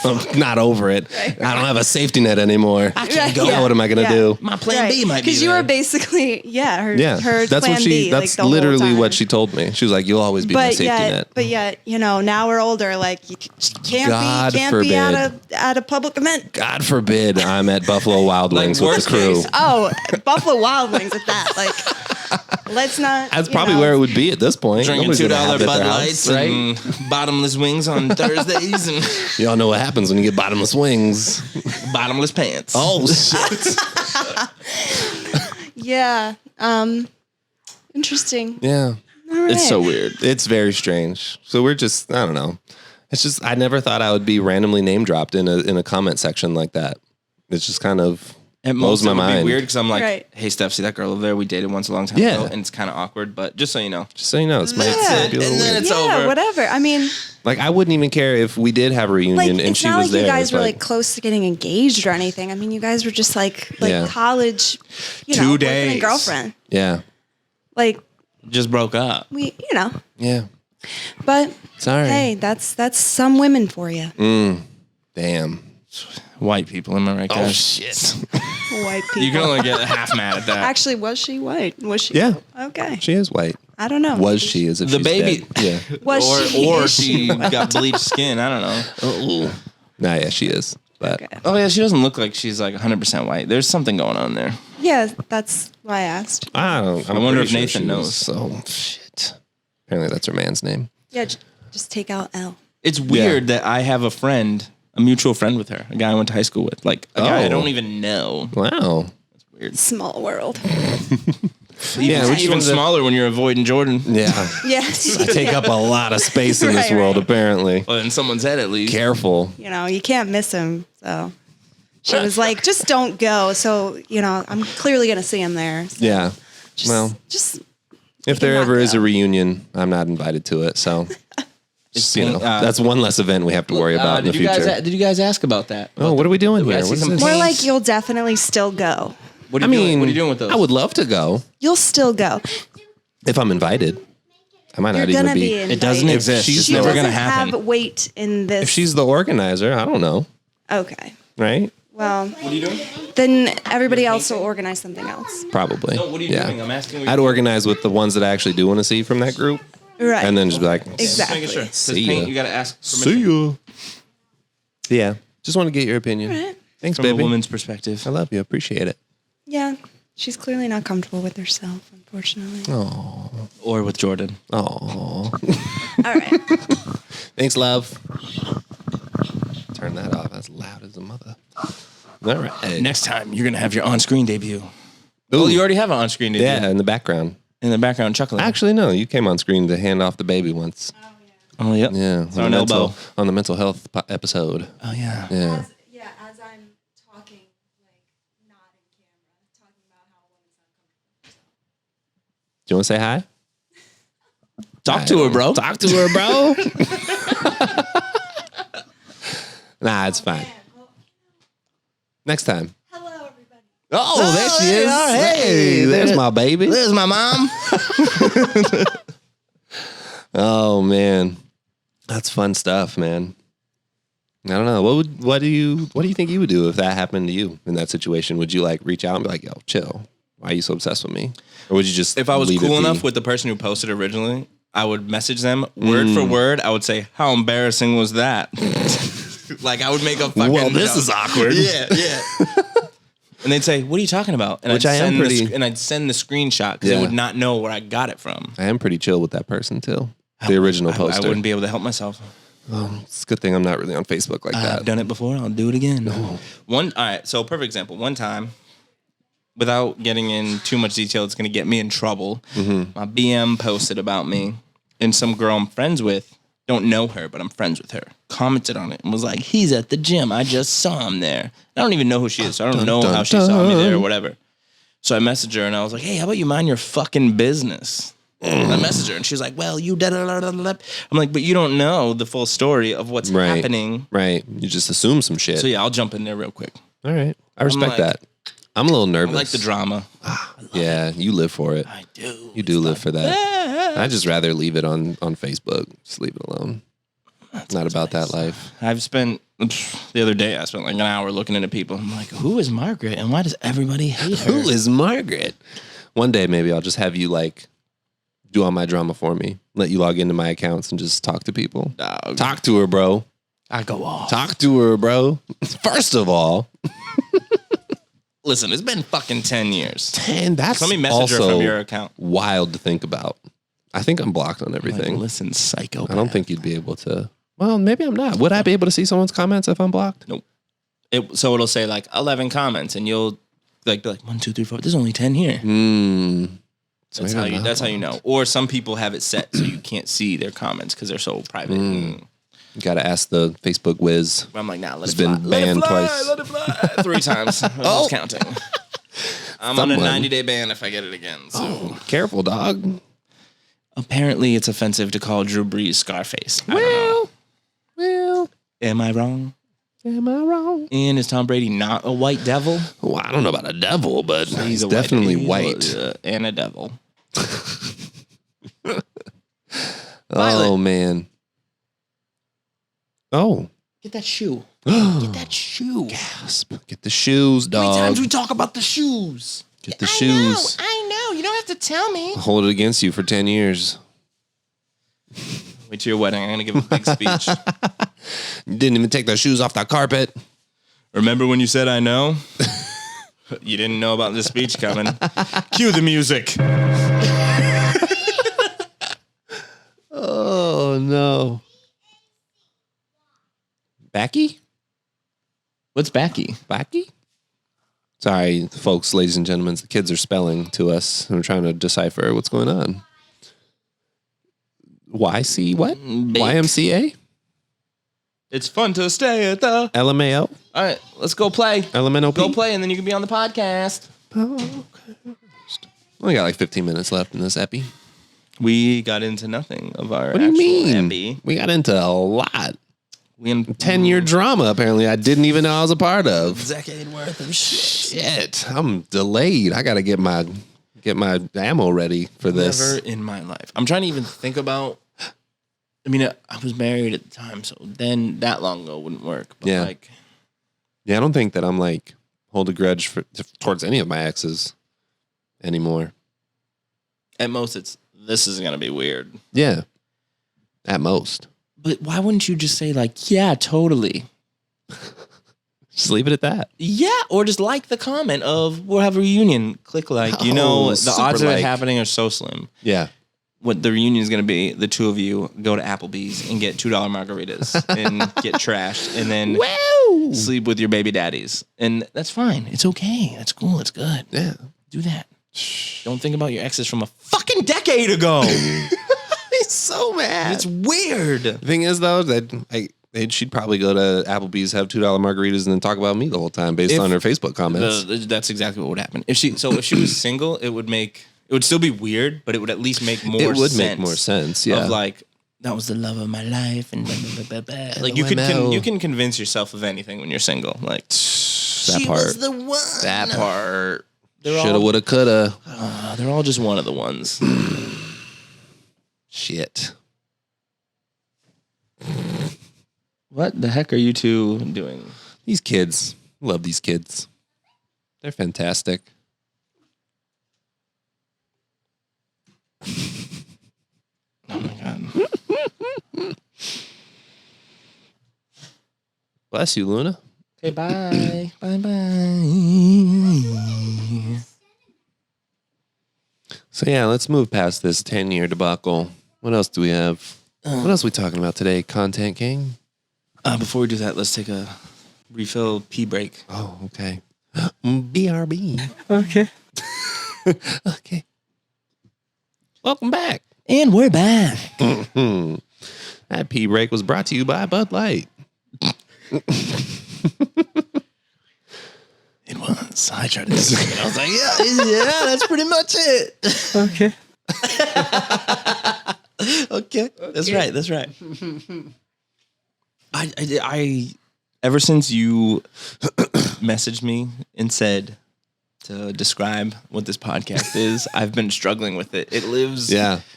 I'm not over it. Right. I don't have a safety net anymore. I can't go. Now what am I going to do? My plan B might be because you were there. basically her That's plan what she. B, That's like, the whole literally time. what she told me. She was like, "You'll always be my safety net." But yet, now we're older. Like, you can't God be forbid. at a public event. God forbid I'm at Buffalo Wild Like, Wings with worst the crew. case. Oh, Buffalo Wild Wings at that. Like, let's not. That's probably where it would be at this point. Drinking Nobody's gonna have $2 it at Bud their house, Lights right? and bottomless wings on Thursdays and Y'all know what happens when you get bottomless wings. bottomless pants. Oh shit! Yeah. Interesting. Yeah, All right. It's so weird. it's very strange. So we're just, I don't know. It's just, I never thought I would be randomly name dropped in a comment section like that. It's just kind of At blows most, my it would mind. be weird because I'm like, Right. hey, Steph, see that girl over there? We dated once a long time Yeah. ago, and it's kind of awkward. But just so you know, Just so you know, it's might Yeah. be a little And then weird. it's Yeah, over. whatever. I mean, Like, I wouldn't even care if we did have a reunion like, and it's she not was like there. you guys It's were like close to getting engaged or anything. I mean, you guys were just like Yeah. college, 2 boyfriend days. and girlfriend. yeah, Like, just broke up. yeah. but Sorry. hey, that's some women for you. Damn. White people, am I right, guys? shit. White people. You can only get half mad at that. Actually, was she white? Was she? Yeah. Okay. She is white. I don't know. Was she as if The she's baby- dead. Yeah. Was she? or Is she white? got bleached skin. I don't know. Oh. Nah, yeah, she is. But Okay. Oh yeah, she doesn't look like she's like 100% white. There's something going on there. Yeah, that's why I asked. I don't. I wonder pretty if Nathan she knows. was. So shit. Apparently, that's her man's name. Yeah, just take out L. It's weird that I have a mutual friend with her, a guy I went to high school with, like a guy I Oh. don't even know. Wow. Small world. Yeah, It's which even one's smaller when you're avoiding Jordan. Yeah. Yes. I take up a lot of space in this Right, world, right. apparently. Well, in someone's head at least. Careful. You can't miss him. So she was like, just don't go. So, I'm clearly going to see him there. So Yeah. Just, Well, just if there not ever is a go. reunion, I'm not invited to it. So, just, that's one less event we have to worry about in the did you future. Did you guys ask about that? Oh, what are we doing I here? see What is some this? more more Thanks. like you'll definitely still go. What are I you doing? mean, What are you doing with those? I would love to go You'll still go. if I'm invited. I might You're not even going to be. be invited. It doesn't exist. she's It's She never doesn't gonna happen. have weight in this. If she's the organizer, I don't know. Okay. Right? Well, What are you doing? then everybody else will organize something else. Probably. No, what are you yeah. doing? I'm asking. What I'd organize with the ones that I actually do want to see from that group, Right. and then just be like, Exactly. Making sure. See Paint, ya. you got to ask permission "See ya." Yeah, just want to get your opinion. Right. Thanks, from a baby. woman's perspective. I love you. Appreciate it. Yeah. She's clearly not comfortable with herself, unfortunately. Oh, Or with Jordan. oh. All right. Thanks, love. Turn that off. That's loud as a mother. All right. Next time, you're going to have your on-screen debut. Well, you already have an on-screen debut. Yeah, in the background. In the background, chuckling. Actually, no. You came on screen to hand off the baby once. Oh, yep. Yeah, It's on elbow. on the mental health episode. Oh, yeah. Yeah. As I'm talking, like, not in camera, talking about how a woman's not comfortable. Do you want to say hi? Talk to her, bro. Talk to her, bro. Nah, it's fine. Next time. Hello, everybody. Oh, there she is. hey, there's my baby. There's my mom. Oh man, that's fun stuff, man. I don't know. What do you think you would do if that happened to you in that situation? Would you like reach out and be like, "Yo, chill. Why are you so obsessed with me?" Or would you just If I was leave it cool be? enough with the person who posted originally, I would message them word for word. I would say, "How embarrassing was that?" Like I would make a fucking. Well, this is awkward. Yeah, yeah. And they'd say, "What are you talking about?" And Which I'd send the screenshot because they would not know where I got it from. I am pretty chill with that person too. The original poster. I wouldn't be able to help myself. It's a good thing I'm not really on Facebook like that. I've done it before. I'll do it again. No. All right. So perfect example. One time, without getting in too much detail, it's going to get me in trouble. My BM posted about me, and some girl I'm friends with, don't know her, but I'm friends with her, commented on it and was like, "He's at the gym. I just saw him there." I don't even know who she is. So I don't know how she saw me there or whatever. So I messaged her and I was like, "Hey, how about you mind your fucking business?" I messaged her and she was like, "Well, you da da da da da." I'm like, "But you don't know the full story of what's happening." Right. You just assume some shit. So yeah, I'll jump in there real quick. All right. I respect that. I'm a little nervous. I like the drama. Yeah, you live for it. I do. You do live for that. I'd just rather leave it on Facebook. Just leave it alone. It's not about that life. I've spent, the other day, I spent like an hour looking into people. I'm like, who is Margaret and why does everybody hate her? Who is Margaret? One day, maybe I'll just have you like do all my drama for me. Let you log into my accounts and just talk to people. Talk to her, bro. I go off. Talk to her, bro. First of all. Listen, it's been fucking 10 years. 10? That's let me message her from your account. Wild to think about. I think I'm blocked on everything. Like, listen, psycho. I don't think you'd be able to. Well, maybe I'm not. Would I be able to see someone's comments if I'm blocked? Nope. So it'll say like 11 comments and you'll like be like 1, 2, 3, 4. There's only 10 here. So that's how you know. Or some people have it set so you can't see their comments because they're so private. You got to ask the Facebook whiz. I'm like, nah, let it's it fly. Been banned twice. Let it fly. 3 times. I was counting. I'm on a 90-day ban if I get it again. So. Careful, dog. Apparently, it's offensive to call Drew Brees Scarface. Well, am I wrong? And is Tom Brady not a white devil? Well, I don't know about a devil, but he's definitely white. And a devil. Oh, man. Oh. Get that shoe. Get that shoe. Gasp. Get the shoes, dog. How many times we talk about the shoes? Get the shoes. I know. You don't have to tell me. I'll hold it against you for 10 years. Wait till your wedding. I'm going to give a big speech. You didn't even take the shoes off the carpet. Remember when you said I know? You didn't know about this speech coming. Cue the music. Oh, no. Backy? What's backy? Backy? Sorry, folks, ladies and gentlemen. The kids are spelling to us, and we're trying to decipher what's going on. YC what? Bake. YMCA? It's fun to stay at the... LMAO? All right, let's go play. LMNOP? Go play, and then you can be on the podcast. Only got like 15 minutes left in this epi. We got into nothing of our What do you mean? epi. We got into a lot. We 10-year drama, apparently, I didn't even know I was a part of. decade worth of shit. I'm delayed. I got to get my ammo ready for this. Never in my life. I'm trying to even think about... I mean, I was married at the time, so then that long ago wouldn't work. But Yeah, I don't think that I'm like hold a grudge towards any of my exes anymore. At most, this is going to be weird. Yeah, at most. But why wouldn't you just say like, yeah, totally? Just leave it at that. Yeah, or just like the comment of we'll have a reunion. Click like. You know, the odds of it happening are so slim. Yeah. What the reunion is going to be, the two of you go to Applebee's and get $2 margaritas and get trashed and then sleep with your baby daddies. And that's fine. It's okay. That's cool. It's good. Yeah. Do that. Don't think about your exes from a fucking decade ago. He's so mad. It's weird. The thing is, though, that she'd probably go to Applebee's, have $2 margaritas, and then talk about me the whole time based on her Facebook comments. That's exactly what would happen. If she was single, it would still be weird, but it would at least make more sense. It would make more sense, yeah. Of like, that was the love of my life, and blah, blah, blah, blah. Like you can convince yourself of anything when you're single. Like that part. Was the one. That part. Shoulda, woulda, coulda. They're all just one of the ones. Shit. What the heck are you two doing? These kids. Love these kids. They're fantastic. Oh my God. Bless you, Luna. Okay, bye. Bye. So yeah, let's move past this 10-year debacle. What else do we have? What else are we talking about today? Content King? Before we do that, let's take a refill pee break. Oh, okay. BRB. Okay. Okay. Welcome back. And we're back. That pee break was brought to you by Bud Light. It was. I tried to do it. I was like, yeah, that's pretty much it. Okay. Okay. That's right. I ever since you messaged me and said to describe what this podcast is, I've been struggling with it. It lives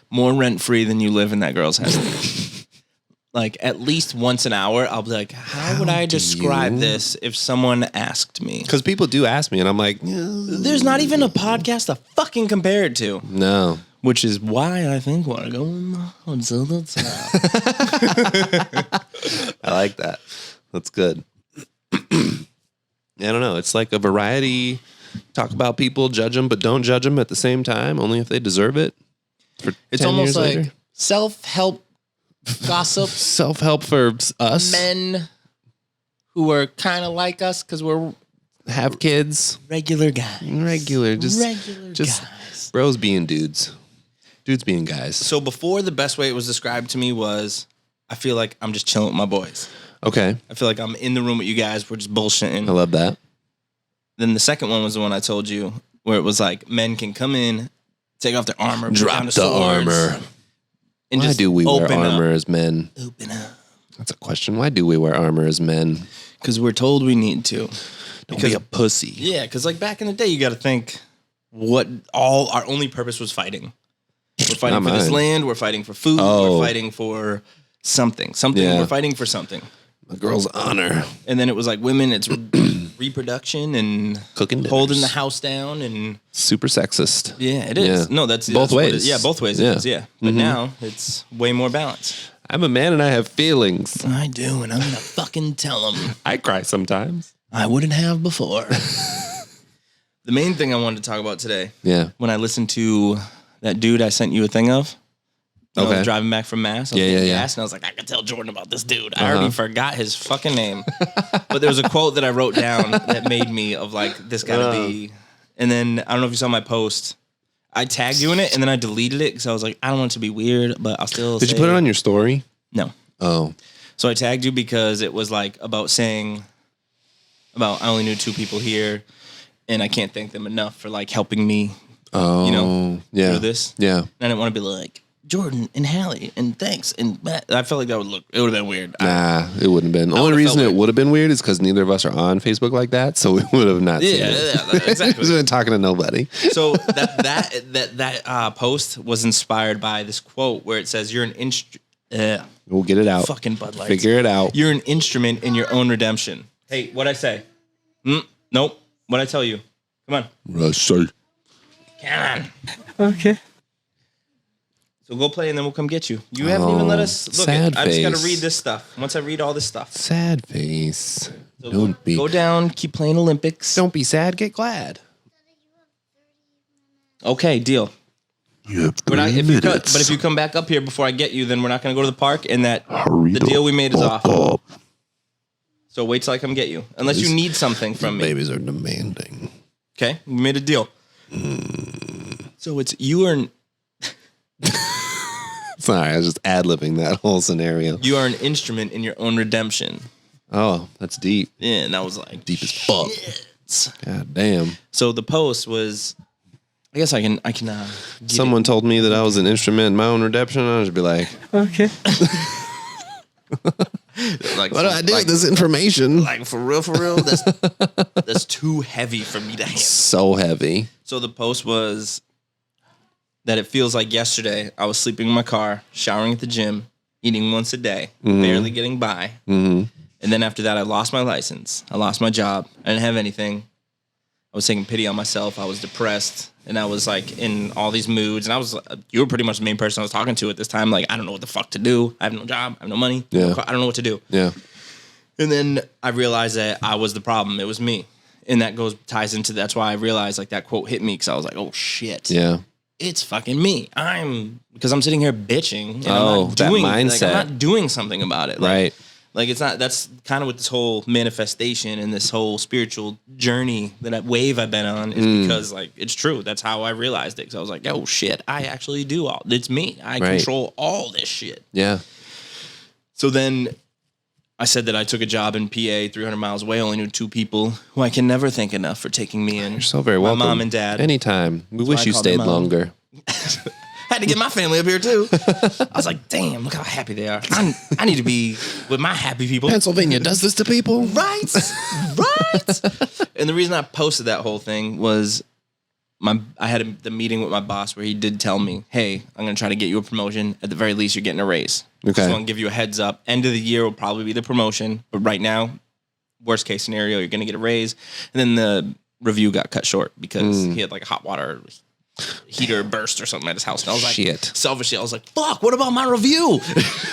more rent-free than you live in that girl's head. Like at least once an hour, I'll be like, how would I describe this if someone asked me? Because people do ask me, and I'm like, there's not even a podcast to fucking compare it to. No. Which is why I think we're going until the top. I like that. That's good. I don't know. It's like a variety. Talk about people, judge them, but don't judge them at the same time, only if they deserve it. It's almost like self-help gossip. Self-help for us. Men who are kind of like us because we're have kids. Regular guys. Regular guys. Bros being dudes. Dudes being guys. So before, the best way it was described to me was, I feel like I'm just chilling with my boys. Okay. I feel like I'm in the room with you guys. We're just bullshitting. I love that. Then the second one was the one I told you, where it was like men can come in, take off their armor, drop the armor. And Why do we wear armor as men? Open up. That's a question. Why do we wear armor as men? Because we're told we need to. Don't be a pussy. Yeah, because like back in the day, you got to think what our only purpose was fighting. We're fighting for this land. We're fighting for food. We're fighting for something. We're fighting for something. A girl's honor. And then it was like women, it's reproduction and cooking dinners. Holding the house down and super sexist. Yeah, it is. Yeah. No, that's both ways. Both ways. It is. Yeah, but now it's way more balanced. I'm a man and I have feelings. I do, and I'm gonna fucking tell them. I cry sometimes. I wouldn't have before. The main thing I wanted to talk about today. Yeah. When I listened to that dude I sent you a thing of. I was driving back from Mass. I was getting gas, and I was like, I can tell Jordan about this dude. I already forgot his fucking name. But there was a quote that I wrote down that made me of like, this gotta be. And then, I don't know if you saw my post. I tagged you in it, and then I deleted it because I was like, I don't want it to be weird, but I'll still Did you put it on your story? No. Oh. So I tagged you because it was like about saying, I only knew 2 people here, and I can't thank them enough for like helping me, through this. Yeah. And I didn't want to be like, Jordan and Hallie and thanks and Matt. I felt like it would have been weird. Nah, it wouldn't have been. The only reason it would have been weird is because neither of us are on Facebook like that, so we would have not seen it. Yeah, exactly. We've been talking to nobody. So that post was inspired by this quote where it says, "You're an we'll get it out. Fucking Bud Light. Figure it out. You're an instrument in your own redemption." Hey, what'd I say? Nope. What'd I tell you? Come on. Come on. Okay. So go play and then we'll come get you. You haven't even let us look at it. I just got to read this stuff. Once I read all this stuff. Sad face. So go down, keep playing Olympics. Don't be sad, get glad. Okay, deal. You have but if you come back up here before I get you, then we're not going to go to the park and the deal we made is off. So wait till I come get you. Unless you need something from me. Babies are demanding. Okay, we made a deal. So it's you are... Sorry, I was just ad-libbing that whole scenario. You are an instrument in your own redemption. Oh, that's deep. Yeah, and I was like... Deep as fuck. God damn. So the post was... I guess I can. Someone told me that I was an instrument in my own redemption. I would be like, okay. Like, what do I do with this information? Like for real, that's too heavy for me to handle. So heavy. So the post was that it feels like yesterday I was sleeping in my car, showering at the gym, eating once a day, barely getting by, and then after that I lost my license, I lost my job, I didn't have anything. I was taking pity on myself. I was depressed, and I was like in all these moods. And you were pretty much the main person I was talking to at this time. Like, I don't know what the fuck to do. I have no job. I have no money. Yeah. I don't know what to do. Yeah. And then I realized that I was the problem. It was me, and that ties into that's why I realized like that quote hit me because I was like, oh shit. Yeah. it's fucking me. Because I'm sitting here bitching. And Oh, that mindset. I'm not doing something about it. Right. Like it's not. That's kind of what this whole manifestation and this whole spiritual journey wave I've been on is because like it's true. That's how I realized it. Because I was like, oh shit, I actually do all. It's me. I control all this shit. Yeah. So then I said that I took a job in PA 300 miles away. Only knew 2 people who I can never thank enough for taking me in. You're so very welcome. My mom and dad. Anytime. We wish you stayed longer. Had to get my family up here too. I was like, damn, look how happy they are. I need to be with my happy people. Pennsylvania does this to people. Right. Right. And the reason I posted that whole thing was I had the meeting with my boss where he did tell me, hey, I'm going to try to get you a promotion. At the very least, you're getting a raise. Okay. Just want to give you a heads up. End of the year will probably be the promotion. But right now, worst case scenario, you're going to get a raise. And then the review got cut short because he had like a hot water heater burst or something at his house. And I was like, shit. Selfishly, I was like, fuck, what about my review?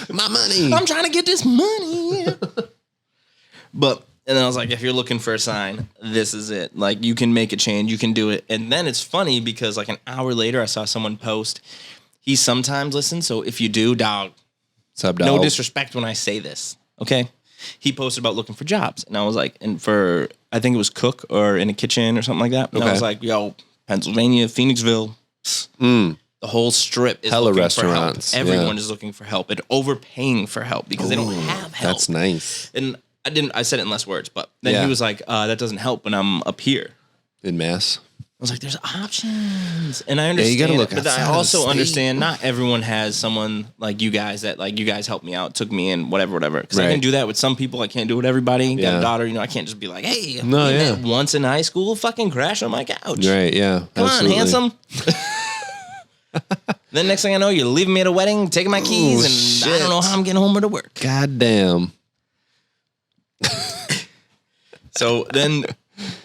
My money. I'm trying to get this money. And then I was like, if you're looking for a sign, this is it. Like, you can make a change. You can do it. And then it's funny because like an hour later, I saw someone post, he sometimes listens. So if you do, dog, what's up, dog? No disrespect when I say this. Okay. He posted about looking for jobs. And I was like, I think it was cook or in a kitchen or something like that. And I was like, yo, Pennsylvania, Phoenixville, the whole strip is hella looking restaurants. for help. Everyone is looking for help and overpaying for help because they don't have help. That's nice. And I said it in less words, but then he was like, that doesn't help when I'm up here. In Mass. I was like, there's options. And I understand, you gotta look but I also understand not everyone has someone like you guys that like you guys helped me out, took me in, whatever. Because I can do that with some people. I can't do it with everybody. Got a daughter, I can't just be like, hey, once in high school, fucking crash on my couch. Right, yeah. Come on, handsome. Then next thing I know, you're leaving me at a wedding, taking my keys, and I don't know how I'm getting home or to work. God damn. So then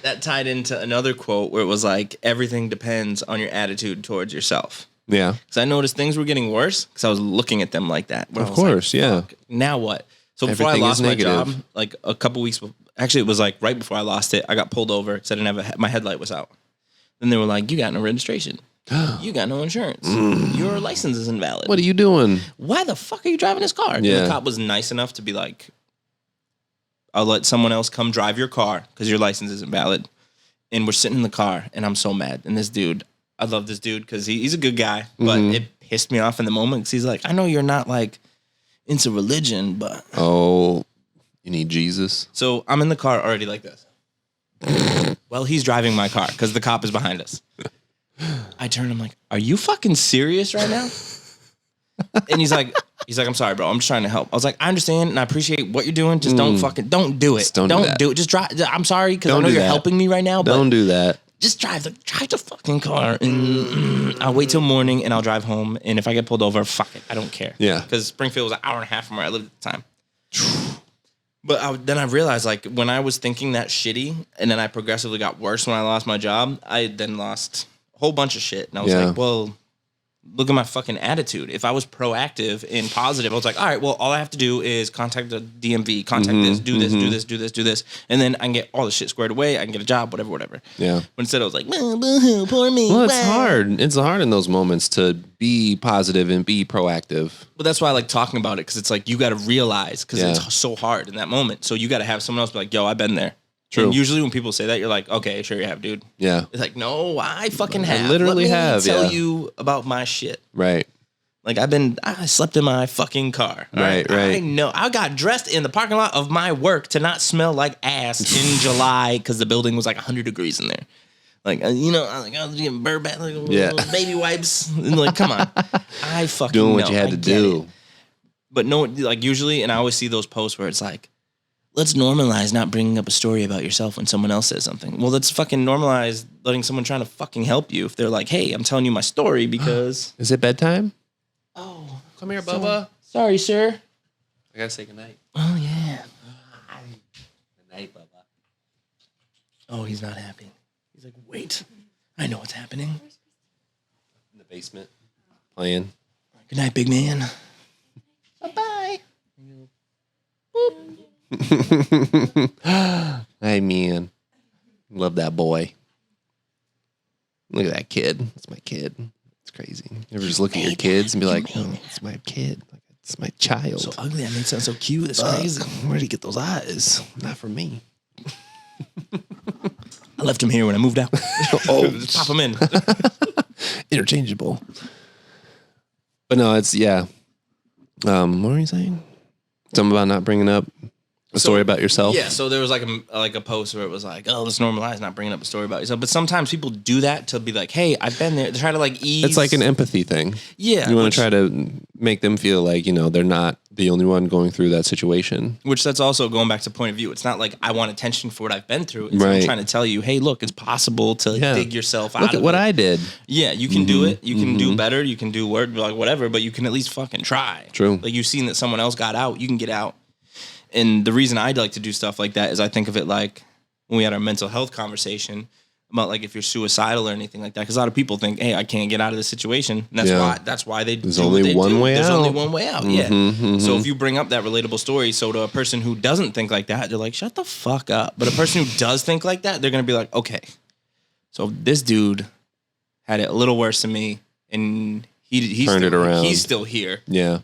that tied into another quote where it was like, everything depends on your attitude towards yourself. Yeah. Because I noticed things were getting worse because I was looking at them like that. Of course, yeah. Now what? So before I lost my job, like a couple weeks, actually it was like right before I lost it, I got pulled over because I didn't have my headlight was out. Then they were like, you got no registration. You got no insurance. Your license is invalid. What are you doing? Why the fuck are you driving this car? Yeah. And the cop was nice enough to be like, I'll let someone else come drive your car because your license isn't valid. And we're sitting in the car, and I'm so mad. And this dude, I love this dude because he's a good guy, but it pissed me off in the moment because he's like, I know you're not like into religion, but oh, you need Jesus. So I'm in the car already like this. Well, he's driving my car because the cop is behind us. I turn, I'm like, are you fucking serious right now? And he's like, I'm sorry, bro. I'm just trying to help. I was like, I understand and I appreciate what you're doing. Just don't do it. Just don't do it. Just drive. I'm sorry because I know you're helping me right now. But don't do that. Just drive the fucking car. And I'll wait till morning and I'll drive home. And if I get pulled over, fuck it. I don't care. Yeah. Because Springfield was an hour and a half from where I lived at the time. But then I realized, like, when I was thinking that shitty, and then I progressively got worse when I lost my job, I then lost a whole bunch of shit. And I was like, well, look at my fucking attitude. If I was proactive and positive, I was like, all right, well, all I have to do is contact the DMV, contact this, do this. And then I can get all the shit squared away. I can get a job, whatever. Yeah. But instead I was like, poor me. Well, it's hard. It's hard in those moments to be positive and be proactive. But that's why I like talking about it, because it's like you got to realize, because it's so hard in that moment. So you got to have someone else be like, yo, I've been there. True. And usually when people say that, you're like, okay, sure you have, dude. Yeah. It's like, no, I fucking have. I literally have. Tell you about my shit. Right. Like I slept in my fucking car. Right. I know. I got dressed in the parking lot of my work to not smell like ass in July because the building was like 100 degrees in there. Like, I was getting burp bath, baby wipes. And like, come on. I fucking doing what you had to do. But no, like usually, and I always see those posts where it's like, let's normalize not bringing up a story about yourself when someone else says something. Well, let's fucking normalize letting someone trying to fucking help you if they're like, hey, I'm telling you my story because... Is it bedtime? Oh. Come here, Bubba. Sorry, sir. I gotta say goodnight. Oh, yeah. Good night, Bubba. Oh, he's not happy. He's like, wait. I know what's happening. In the basement. Playing. Good night, big man. Bye-bye. Hey, man. Love that boy. Look at that kid. That's my kid. It's crazy. You ever just look at your kids and be like, oh, it's my kid. Like, it's my child. So ugly. That makes it so cute. It's crazy. Where did he get those eyes? Not from me. I left him here when I moved out. Just pop him in. Interchangeable. But no, it's, yeah. What were you saying? Something about not bringing up a story about yourself? Yeah, so there was like a post where it was like, oh, let's normalize not bringing up a story about yourself. But sometimes people do that to be like, hey, I've been there. They try to like ease. It's like an empathy thing. Yeah. You want to try to make them feel like, you know, they're not the only one going through that situation. Which that's also going back to point of view. It's not like I want attention for what I've been through. It's Right. I'm trying to tell you, hey, look, it's possible to dig yourself out Look of at what it. I did. Yeah, you can do it. You can do better. You can do work, like whatever, but you can at least fucking try. True. Like you've seen that someone else got out, you can get out. And the reason I'd like to do stuff like that is I think of it like when we had our mental health conversation about like if you're suicidal or anything like that. Because a lot of people think, hey, I can't get out of this situation. And that's why they There's do only what they one do. way There's out. only one way out. Yeah. So if you bring up that relatable story, so to a person who doesn't think like that, they're like, shut the fuck up. But a person who does think like that, they're gonna be like, okay, so this dude had it a little worse than me, and he's Turned it around. He's still here. Yeah.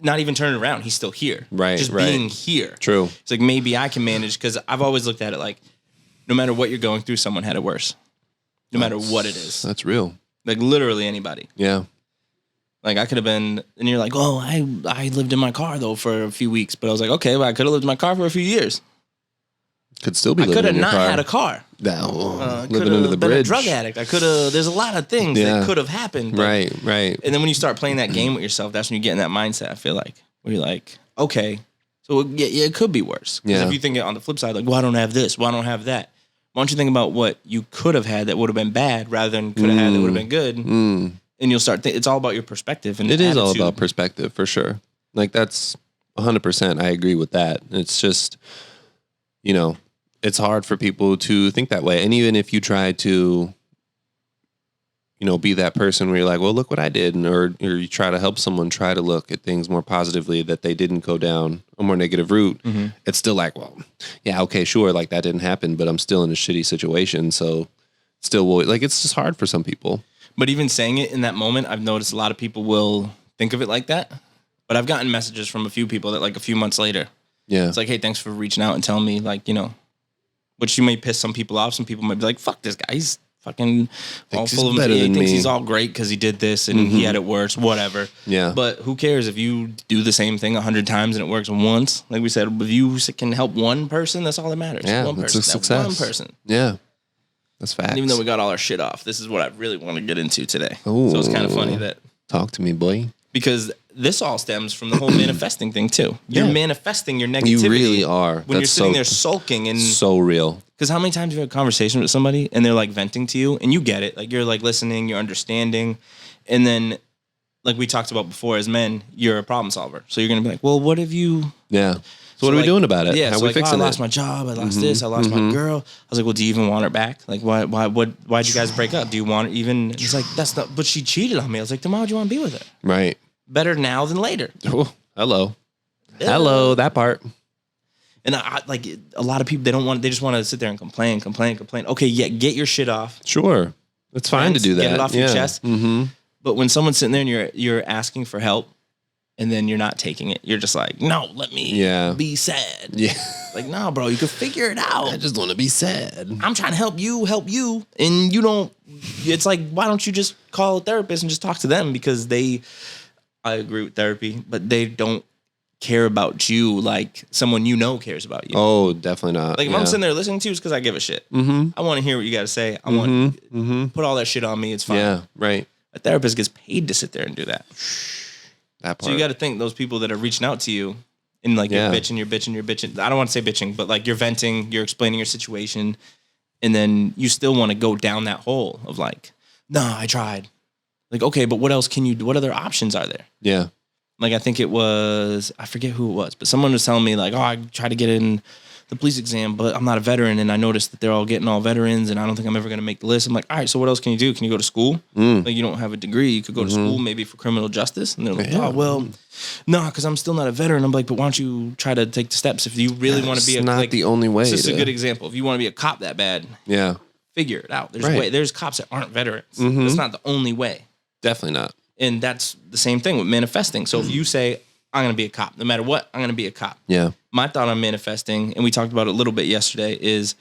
Not even turning around. He's still here. Right, Just right. being here. True. It's like maybe I can manage, because I've always looked at it like no matter what you're going through, someone had it worse. No matter what it is. That's real. Like literally anybody. Yeah. Like I could have been, and you're like, oh, I lived in my car though for a few weeks. But I was like, okay, well, I could have lived in my car for a few years. Could still be I living could have in your not car. had a car. No. Could Living under the have been bridge. a drug addict. I could have, there's a lot of things that could have happened. But, Right, right. And then when you start playing that game with yourself, that's when you get in that mindset, I feel like, where you're like, okay, so yeah, it could be worse. Because if you think on the flip side, like, well, I don't have this, well, I don't have that. Why don't you think about what you could have had that would have been bad rather than could have had that would have been good? And you'll start it's all about your perspective. And It is all attitude. about perspective, for sure. Like, that's 100%. I agree with that. It's just, you know, it's hard for people to think that way. And even if you try to, you know, be that person where you're like, well, look what I did. Or you try to help someone try to look at things more positively, that they didn't go down a more negative route. It's still like, well, yeah, okay, sure. Like that didn't happen, but I'm still in a shitty situation. So still will, like, it's just hard for some people. But even saying it in that moment, I've noticed a lot of people will think of it like that. But I've gotten messages from a few people that like a few months later, it's like, hey, thanks for reaching out and telling me, like, you know, which you may piss some people off. Some people might be like, fuck this guy. He's fucking all full of him. He thinks he's all great because he did this and he had it worse, whatever. Yeah. But who cares if you do the same thing 100 times and it works once? Like we said, if you can help one person, that's all that matters. Yeah, one that's person. a success. That one person. Yeah. That's facts. And even though we got all our shit off, this is what I really want to get into today. Ooh. So it's kind of funny that... Talk to me, boy. Because this all stems from the whole manifesting thing too. You're manifesting your negativity. You really are. When you're sitting there sulking and... So real. Because how many times have you had a conversation with somebody and they're like venting to you and you get it. Like you're like listening, you're understanding. And then like we talked about before as men, you're a problem solver. So you're going to be like, well, what have you... Yeah. So what are we doing about it? Yeah, How so are we like, fixing I it? lost my job, I lost this, I lost my girl. I was like, well, do you even want her back? Like, why'd you guys break up? Do you want her even? He's like, that's not. But she cheated on me. I was like, then why would you want to be with her? Right. Better now than later. Oh, hello. Hello, that part. And I like a lot of people. They just want to sit there and complain. Okay, yeah, get your shit off. Sure. It's fine to do that. Get it off your chest. But when someone's sitting there and you're asking for help, and then you're not taking it, you're just like, no, let me be sad. Yeah. Like, no, bro, you can figure it out. I just want to be sad. I'm trying to help you, and you don't. It's like, why don't you just call a therapist and just talk to them? Because I agree with therapy, but they don't care about you like someone you know cares about you. Oh, definitely not. Like if I'm sitting there listening to you, it's because I give a shit. I want to hear what you got to say. I want put all that shit on me. It's fine. Yeah, right. A therapist gets paid to sit there and do that. That part. So you got to think those people that are reaching out to you and like you're bitching. I don't want to say bitching, but like you're venting, you're explaining your situation, and then you still want to go down that hole of like, no, I tried. Like, okay, but what else can you do? What other options are there? Yeah. Like, I think it was, I forget who it was, but someone was telling me like, oh, I tried to get in the police exam, but I'm not a veteran. And I noticed that they're all getting all veterans and I don't think I'm ever going to make the list. I'm like, all right, so what else can you do? Can you go to school? Like, you don't have a degree. You could go to school maybe for criminal justice. And they're like, oh, well, no, because I'm still not a veteran. I'm like, but why don't you try to take the steps if you really want to be not the only way. It's just a good example. If you want to be a cop that bad, Yeah. figure it out. There's cops that aren't veterans. That's not the only way. Definitely not. And that's the same thing with manifesting. So if you say, I'm going to be a cop, no matter what, I'm going to be a cop. Yeah. My thought on manifesting, and we talked about it a little bit yesterday, is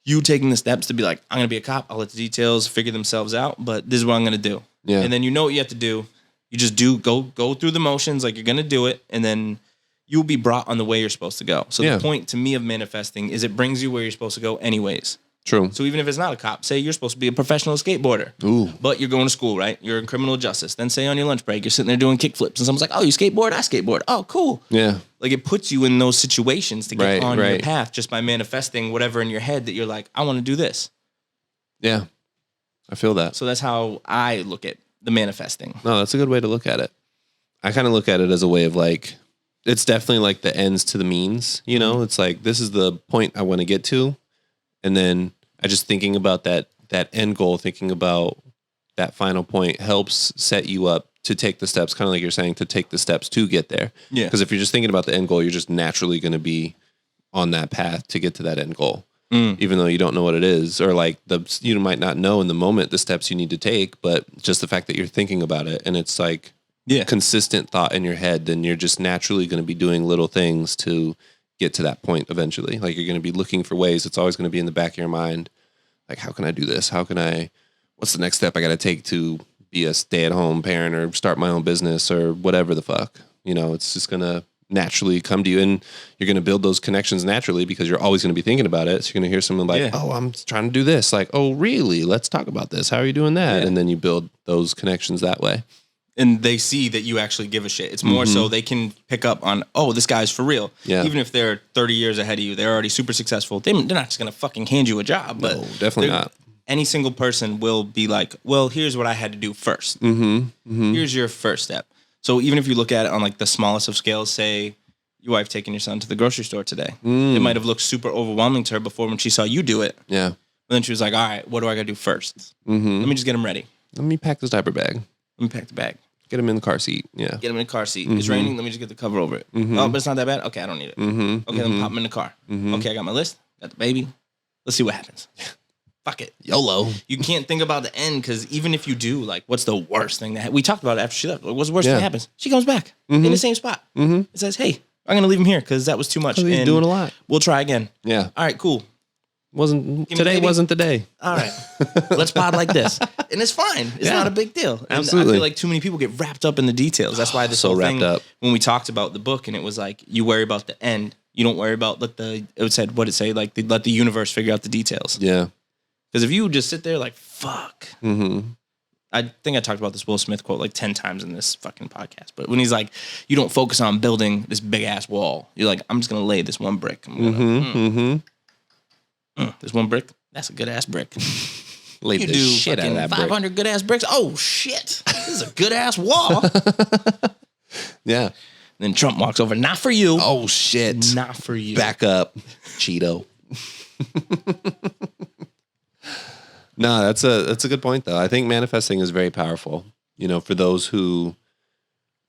you taking the steps to be like, I'm going to be a cop. I'll let the details figure themselves out, but this is what I'm going to do. Yeah. And then you know what you have to do. You just go through the motions like you're going to do it, and then you'll be brought on the way you're supposed to go. So the point to me of manifesting is it brings you where you're supposed to go anyways. True. So even if it's not a cop, say you're supposed to be a professional skateboarder, but you're going to school, right? You're in criminal justice. Then say on your lunch break, you're sitting there doing kickflips, and someone's like, oh, you skateboard? I skateboard. Oh, cool. Yeah. Like it puts you in those situations to get on your path just by manifesting whatever in your head that you're like, I want to do this. Yeah. I feel that. So that's how I look at the manifesting. No, that's a good way to look at it. I kind of look at it as a way of like, it's definitely like the ends to the means, you know? It's like, this is the point I want to get to. And then I just thinking about that end goal, thinking about that final point helps set you up to take the steps, kind of like you're saying, to take the steps to get there. Yeah. Because if you're just thinking about the end goal, you're just naturally going to be on that path to get to that end goal. Even though you don't know what it is, or like you might not know in the moment the steps you need to take, but just the fact that you're thinking about it and it's like consistent thought in your head, then you're just naturally going to be doing little things to get to that point eventually. Like you're going to be looking for ways. It's always going to be in the back of your mind. Like, how can I do this? What's the next step I got to take to be a stay-at-home parent or start my own business or whatever the fuck, you know, it's just going to naturally come to you, and you're going to build those connections naturally because you're always going to be thinking about it. So you're going to hear someone like, oh, I'm trying to do this. Like, oh, really? Let's talk about this. How are you doing that? And then you build those connections that way. And they see that you actually give a shit. It's more so they can pick up on, oh, this guy's for real. Yeah. Even if they're 30 years ahead of you, they're already super successful. They're not just going to fucking hand you a job. But no, definitely not. Any single person will be like, well, here's what I had to do first. Here's your first step. So even if you look at it on like the smallest of scales, say your wife taking your son to the grocery store today. It might have looked super overwhelming to her before when she saw you do it. Yeah. But then she was like, all right, what do I got to do first? Let me just get him ready. Let me pack this diaper bag. Let me pack the bag. Get him in the car seat. Yeah. Get him in the car seat. It's raining. Let me just get the cover over it. Oh, but it's not that bad? Okay, I don't need it. Okay, then pop him in the car. Okay, I got my list. Got the baby. Let's see what happens. Fuck it. YOLO. You can't think about the end because even if you do, like, what's the worst thing that we talked about it after she left? What's the worst thing that happens? She comes back in the same spot. It says, hey, I'm going to leave him here because that was too much. He's doing a lot. We'll try again. Yeah. All right, cool. Today wasn't the day. All right. Let's pod like this. And it's fine. It's not a big deal. And absolutely. I feel like too many people get wrapped up in the details. That's why this whole thing, when we talked about the book and it was like, you worry about the end. You don't worry about, let the universe figure out the details. Yeah. Because if you just sit there like, fuck. I think I talked about this Will Smith quote like 10 times in this fucking podcast. But when he's like, you don't focus on building this big ass wall. You're like, I'm just going to lay this one brick. This one brick, that's a good ass brick. Laid the shit out of that 500 good ass bricks. Oh shit, this is a good ass wall. Yeah. And then Trump walks over. Not for you. Oh shit. Not for you. Back up, Cheeto. No, that's a good point though. I think manifesting is very powerful. You know, for those who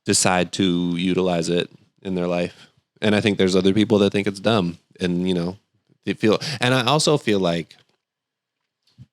decide to utilize it in their life, and I think there's other people that think it's dumb, and you know. And I also feel like,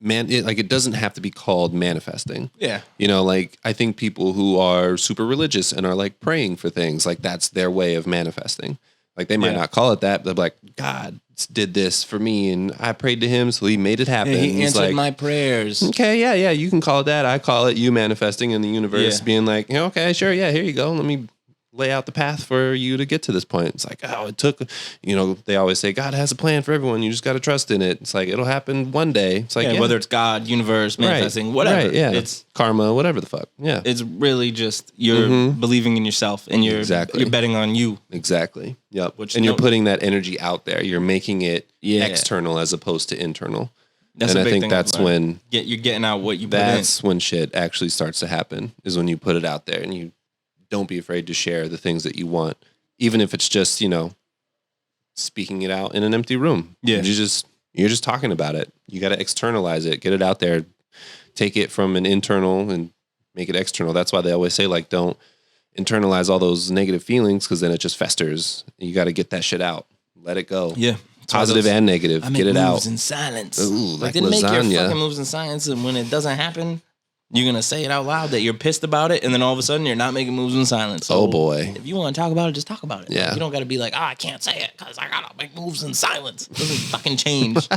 it doesn't have to be called manifesting. Yeah. You know, like, I think people who are super religious and are like praying for things, like that's their way of manifesting. Like they might not call it that, but they're like, God did this for me and I prayed to him, so he made it happen. Yeah, he answered my prayers. Okay, yeah, you can call it that. I call it you manifesting in the universe being like, okay, sure, yeah, here you go. Let me lay out the path for you to get to this point. It's like, oh, it took, you know, they always say God has a plan for everyone. You just got to trust in it. It's like, it'll happen one day. It's like, whether it's God, universe, manifesting, whatever. Right, yeah. It's karma, whatever the fuck. Yeah. It's really just you're believing in yourself and you're betting on you. Exactly. Yep. And you're putting that energy out there. You're making it external as opposed to internal. That's and I think that's when you're getting out what you put in. That's when shit actually starts to happen, is when you put it out there and you don't be afraid to share the things that you want, even if it's just, you know, speaking it out in an empty room. Yeah. You're just talking about it. You got to externalize it, get it out there, take it from an internal and make it external. That's why they always say, like, don't internalize all those negative feelings because then it just festers. You got to get that shit out. Let it go. Yeah. Positive and negative. Get it out. In silence. Ooh, like then lasagna. make your fucking moves in silence, and when it doesn't happen, You're going to say it out loud that you're pissed about it, and then all of a sudden you're not making moves in silence. So Oh, boy. If you want to talk about it, just talk about it. Yeah. You don't got to be like, I can't say it because I got to make moves in silence. It doesn't fucking change.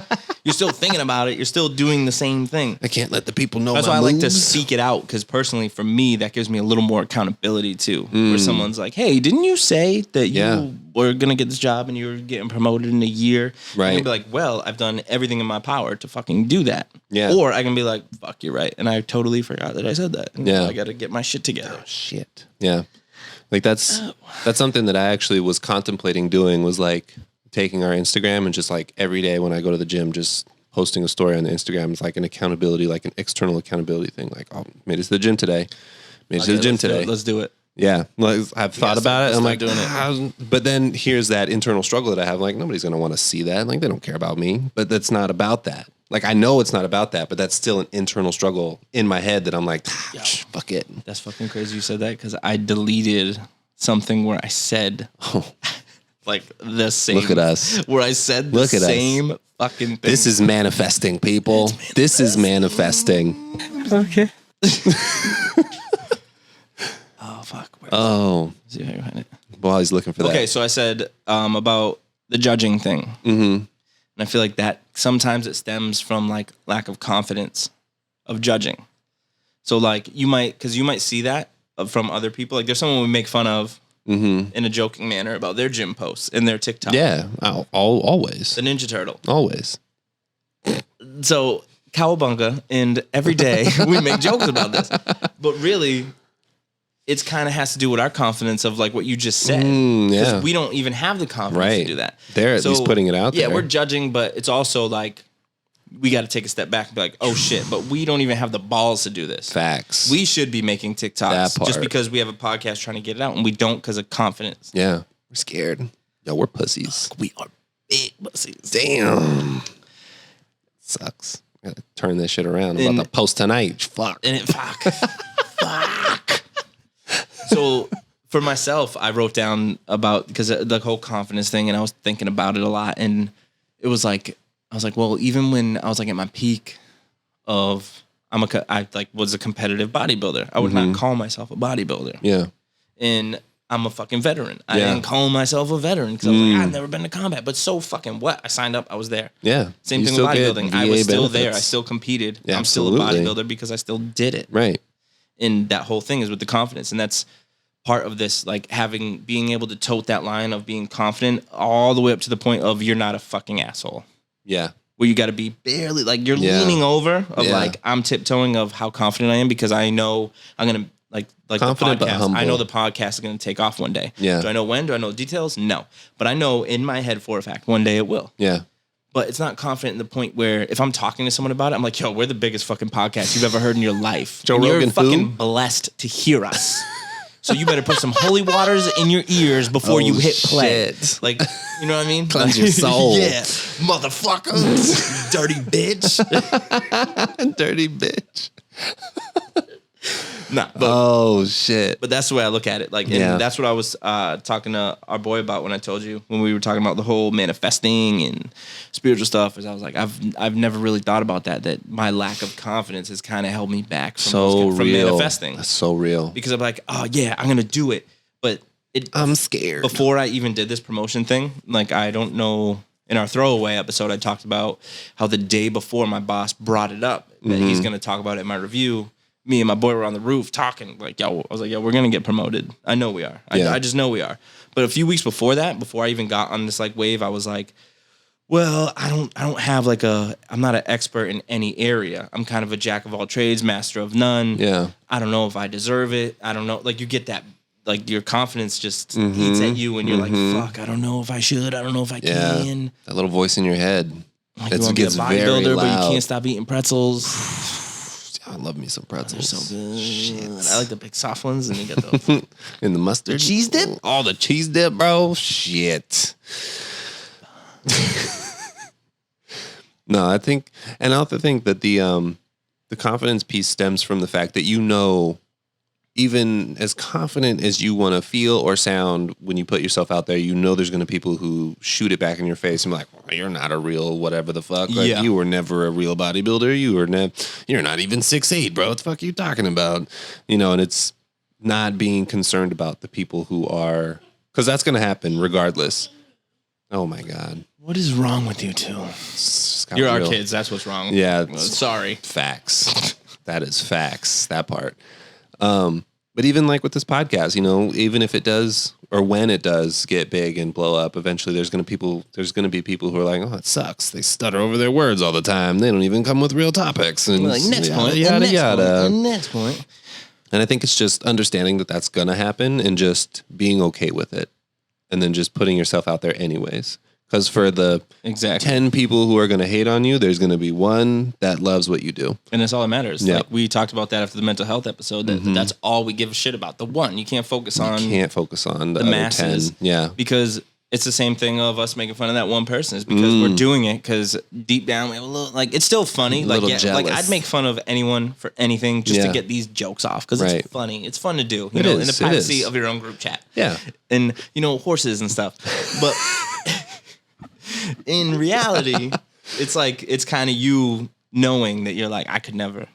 You're still thinking about it. You're still doing the same thing. I can't let the people know That's my why I moves. like to speak it out, because personally, for me, that gives me a little more accountability too. Where someone's like, hey, didn't you say that you were going to get this job and you were getting promoted in a year? Right. I can be like, well, I've done everything in my power to fucking do that. Yeah. Or I can be like, fuck, you're right. And I totally forgot that I said that. And Yeah. I got to get my shit together. Shit. Yeah. Like that's something that I actually was contemplating doing, was like taking our Instagram and just like every day when I go to the gym, just posting a story on the Instagram is like an accountability, like an external accountability thing. Like, oh, made it to the gym today. Made it to the gym today. Let's do it. Yeah. Like I've thought about it. I'm like, doing it. But then here's that internal struggle that I have. Like, nobody's going to want to see that. Like, they don't care about me, but that's not about that. Like, I know it's not about that, but that's still an internal struggle in my head that I'm like, fuck it. That's fucking crazy you said that, because I deleted something where I said like the same. Look at us. Where I said the same fucking thing. This is manifesting, people. This is manifesting. Okay. Oh, fuck. Oh. See if I can find it. While he's looking for that. Okay, so I said about the judging thing. Mm-hmm. And I feel like that sometimes it stems from like lack of confidence of judging. So like you might see that from other people. Like there's someone we make fun of in a joking manner about their gym posts and their TikTok. Yeah, always. The Ninja Turtle. Always. So cowabunga, and every day we make jokes about this. But really, it's kind of has to do with our confidence of like what you just said. Yeah. We don't even have the confidence to do that. They're at least putting it out there. Yeah, we're judging, but it's also like we got to take a step back and be like, oh shit, but we don't even have the balls to do this. Facts. We should be making TikToks just because we have a podcast trying to get it out, and we don't because of confidence. Yeah. We're scared. Yo, we're pussies. We are big pussies. Damn. Sucks. Gotta turn this shit around. I'm about to post tonight. Fuck. And it, fuck. Fuck. So for myself, I wrote down about, because the whole confidence thing, and I was thinking about it a lot, and it was like, I was like, well, even when I was like at my peak of, I like was a competitive bodybuilder. I would not call myself a bodybuilder. Yeah. And I'm a fucking veteran. I didn't call myself a veteran because I was like, I've never been to combat, but so fucking what? I signed up. I was there. Yeah. Same thing with bodybuilding. I was still there. I still competed. Yeah, I'm still a bodybuilder because I still did it. Right. And that whole thing is with the confidence. And that's part of this, like being able to tote that line of being confident all the way up to the point of you're not a fucking asshole. Yeah. Where you got to be barely like you're leaning over of like I'm tiptoeing of how confident I am because I know I'm gonna like confident the but podcast. humble. I know the podcast is gonna take off one day. Yeah. Do I know when? Do I know the details? No. But I know in my head for a fact one day it will. Yeah. But it's not confident in the point where if I'm talking to someone about it, I'm like, yo, we're the biggest fucking podcast you've ever heard in your life. Joe And Rogan you're fucking who? blessed to hear us. So you better put some holy waters in your ears before you hit play. Shit. Like, you know what I mean? Cleanse your soul. Yeah. Motherfucker. Dirty bitch. Dirty bitch. Nah, Oh shit. but that's the way I look at it. Like, and that's what I was talking to our boy about when I told you when we were talking about the whole manifesting and spiritual stuff. Is I was like, I've never really thought about that. That my lack of confidence has kind of held me back from manifesting. That's so real. Because I'm like, oh yeah, I'm gonna do it, but I'm scared. Before I even did this promotion thing, like I don't know. In our throwaway episode, I talked about how the day before my boss brought it up that he's gonna talk about it in my review. Me and my boy were on the roof talking like, yo, I was like, yo, we're going to get promoted. I know we are. I just know we are. But a few weeks before that, before I even got on this like wave, I was like, well, I don't have like I'm not an expert in any area. I'm kind of a jack of all trades, master of none. Yeah. I don't know if I deserve it. I don't know. Like you get that, like your confidence just eats at you and you're like, fuck, I don't know if I should. I don't know if I can. That little voice in your head. Like you want to be a bodybuilder, but you can't stop eating pretzels. I love me some pretzels. They're so good. Shit. I like the big soft ones, and you get the in the mustard, cheese dip. Oh, the cheese dip, bro. Shit. No, I also think that the confidence piece stems from the fact that you know even as confident as you want to feel or sound when you put yourself out there, you know there's going to be people who shoot it back in your face and be like, well, you're not a real whatever the fuck. Like, you were never a real bodybuilder. You're not even 6'8", bro. What the fuck are you talking about? You know, and it's not being concerned about the people who are, because that's going to happen regardless. Oh, my God. What is wrong with you two? You're our kids. That's what's wrong. Yeah. Sorry. Facts. That is facts. That part. But even like with this podcast, you know, even if it does, or when it does get big and blow up, eventually there's going to be people who are like, oh, it sucks. They stutter over their words all the time. They don't even come with real topics. And like, next point, yada, yada. Next point. And I think it's just understanding that that's going to happen and just being okay with it. And then just putting yourself out there anyways. Because for the 10 people who are going to hate on you, there's going to be one that loves what you do. And that's all that matters. Yep. Like we talked about that after the mental health episode. That's all we give a shit about. The one. You can't focus on the masses. 10. Yeah. Because it's the same thing of us making fun of that one person. Is because we're doing it because deep down we have a little, like, it's still funny. Like, like I'd make fun of anyone for anything just to get these jokes off because it's funny. It's fun to do. You know, in the privacy of your own group chat. Yeah. And, you know, horses and stuff. But in reality, it's like, it's kind of you knowing that you're like, I could never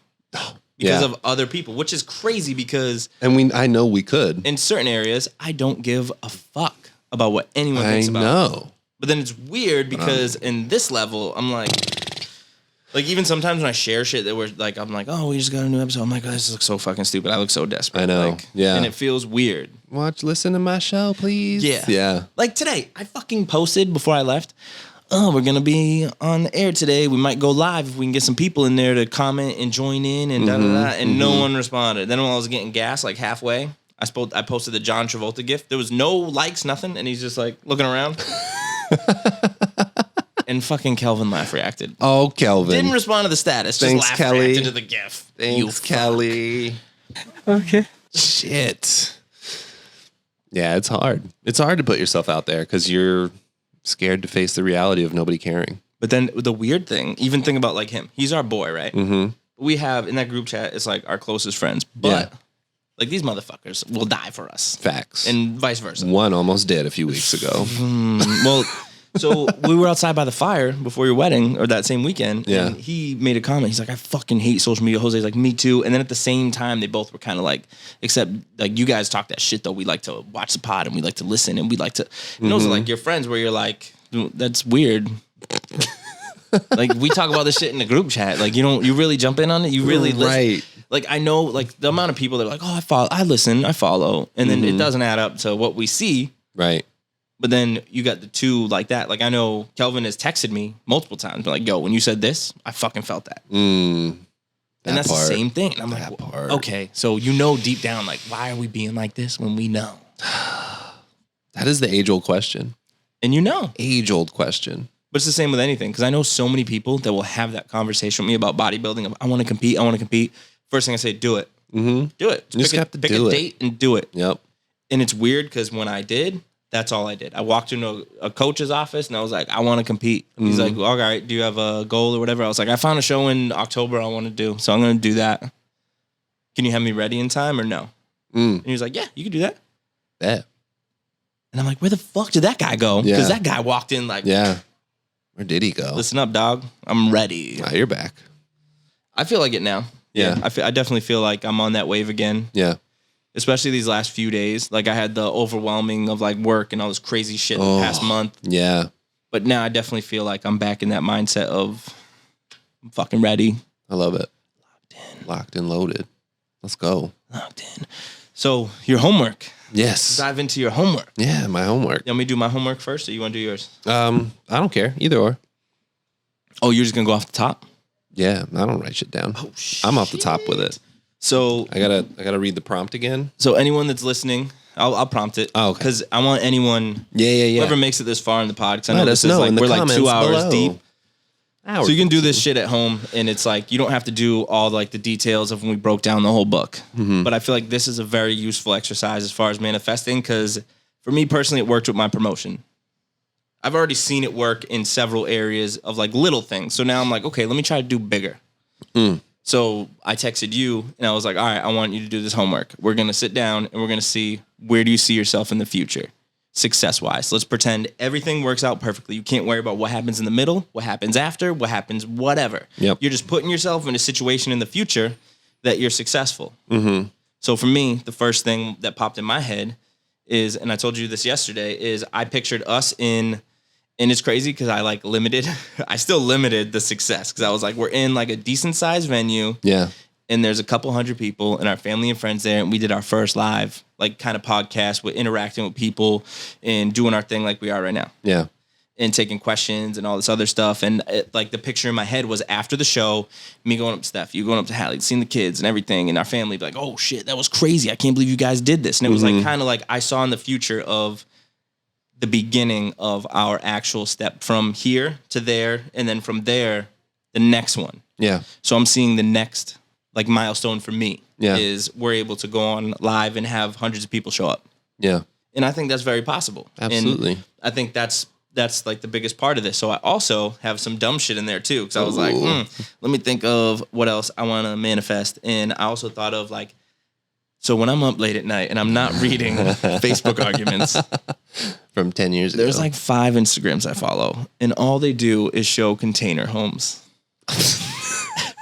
because of other people, which is crazy because I know we could. In certain areas, I don't give a fuck about what anyone thinks about. I know. But then it's weird because in this level, I'm like even sometimes when I share shit that we're like, I'm like, oh, we just got a new episode. I'm like, oh, this looks so fucking stupid. I look so desperate. I know. Like, and it feels weird. Listen to my show, please. Yeah. Like today, I fucking posted before I left. Oh, we're gonna be on the air today. We might go live if we can get some people in there to comment and join in and da da da. And no one responded. Then when I was getting gas, like halfway, I posted the John Travolta gift. There was no likes, nothing, and he's just like looking around. And fucking Kelvin laugh reacted. Oh, Kelvin didn't respond to the status. Thanks, just laugh Kelly. Reacted to the gif. Thanks, Kelly. Okay. Shit. Yeah, it's hard. It's hard to put yourself out there because you're scared to face the reality of nobody caring. But then the weird thing, even think about like him. He's our boy, right? Mm-hmm. We have in that group chat, it's like our closest friends. But like these motherfuckers will die for us. Facts. And vice versa. One almost did a few weeks ago. Well, so we were outside by the fire before your wedding or that same weekend. Yeah. And he made a comment. He's like, I fucking hate social media. Jose's like, me too. And then at the same time, they both were kind of like, except like you guys talk that shit though. We like to watch the pod and we like to listen and we like to, and those are like your friends where you're like, that's weird. Like we talk about this shit in the group chat. Like you really jump in on it. You really listen. Right. Like I know like the amount of people that are like, oh, I listen, I follow. And then it doesn't add up to what we see. Right. But then you got the two like that. Like I know Kelvin has texted me multiple times. Like, yo, when you said this, I fucking felt that. And that's the same thing. And I'm like, okay, so you know deep down, like, why are we being like this when we know? That is the age-old question. And you know. Age-old question. But it's the same with anything. Because I know so many people that will have that conversation with me about bodybuilding. I want to compete. First thing I say, do it. Mm-hmm. Do it. You just have to pick a date and do it. Yep. And it's weird because when I did, that's all I did. I walked into a coach's office and I was like, I want to compete. And he's like, all right, do you have a goal or whatever? I was like, I found a show in October I want to do. So I'm going to do that. Can you have me ready in time or no? And he was like, yeah, you can do that. Yeah. And I'm like, where the fuck did that guy go? Because that guy walked in like, where did he go? Listen up, dog. I'm ready. You're back. I feel like it now. Yeah. I definitely feel like I'm on that wave again. Yeah. Especially these last few days. Like I had the overwhelming of like work and all this crazy shit in the past month. Yeah. But now I definitely feel like I'm back in that mindset of I'm fucking ready. I love it. Locked and loaded. Let's go. Locked in. So your homework. Yes. Let's dive into your homework. Yeah, my homework. You want me to do my homework first or you want to do yours? I don't care. Either or. Oh, you're just going to go off the top? Yeah, I don't write shit down. Oh, shit. I'm off the top with it. So I gotta read the prompt again. So anyone that's listening, I'll prompt it. Oh, okay. Because I want anyone, whoever makes it this far in the pod. Because I know this is like we're like 2 hours deep. So you can do this shit at home, and it's like you don't have to do all like the details of when we broke down the whole book. But I feel like this is a very useful exercise as far as manifesting. Because for me personally, it worked with my promotion. I've already seen it work in several areas of like little things. So now I'm like, okay, let me try to do bigger. So I texted you and I was like, all right, I want you to do this homework. We're going to sit down and we're going to see, where do you see yourself in the future, success-wise? Let's pretend everything works out perfectly. You can't worry about what happens in the middle, what happens after, what happens, whatever. Yep. You're just putting yourself in a situation in the future that you're successful. Mm-hmm. So for me, the first thing that popped in my head is, and I told you this yesterday, is I pictured us in, and it's crazy because I I still limited the success because I was like, we're in like a decent sized venue. Yeah. And there's a couple hundred people and our family and friends there. And we did our first live, like kind of podcast with interacting with people and doing our thing like we are right now. Yeah. And taking questions and all this other stuff. And like the picture in my head was after the show, me going up to Steph, you going up to Hallie, seeing the kids and everything. And our family be like, oh shit, that was crazy. I can't believe you guys did this. And it was like kind of like I saw in the future of the beginning of our actual step from here to there. And then from there, the next one. Yeah. So I'm seeing the next like milestone for me Yeah. is we're able to go on live and have hundreds of people show up. Yeah. And I think that's very possible. Absolutely. And I think that's like the biggest part of this. So I also have some dumb shit in there too. Cause I was like, let me think of what else I want to manifest. And I also thought of like, so when I'm up late at night and I'm not reading Facebook arguments from 10 years ago, there's like 5 Instagrams I follow and all they do is show container homes.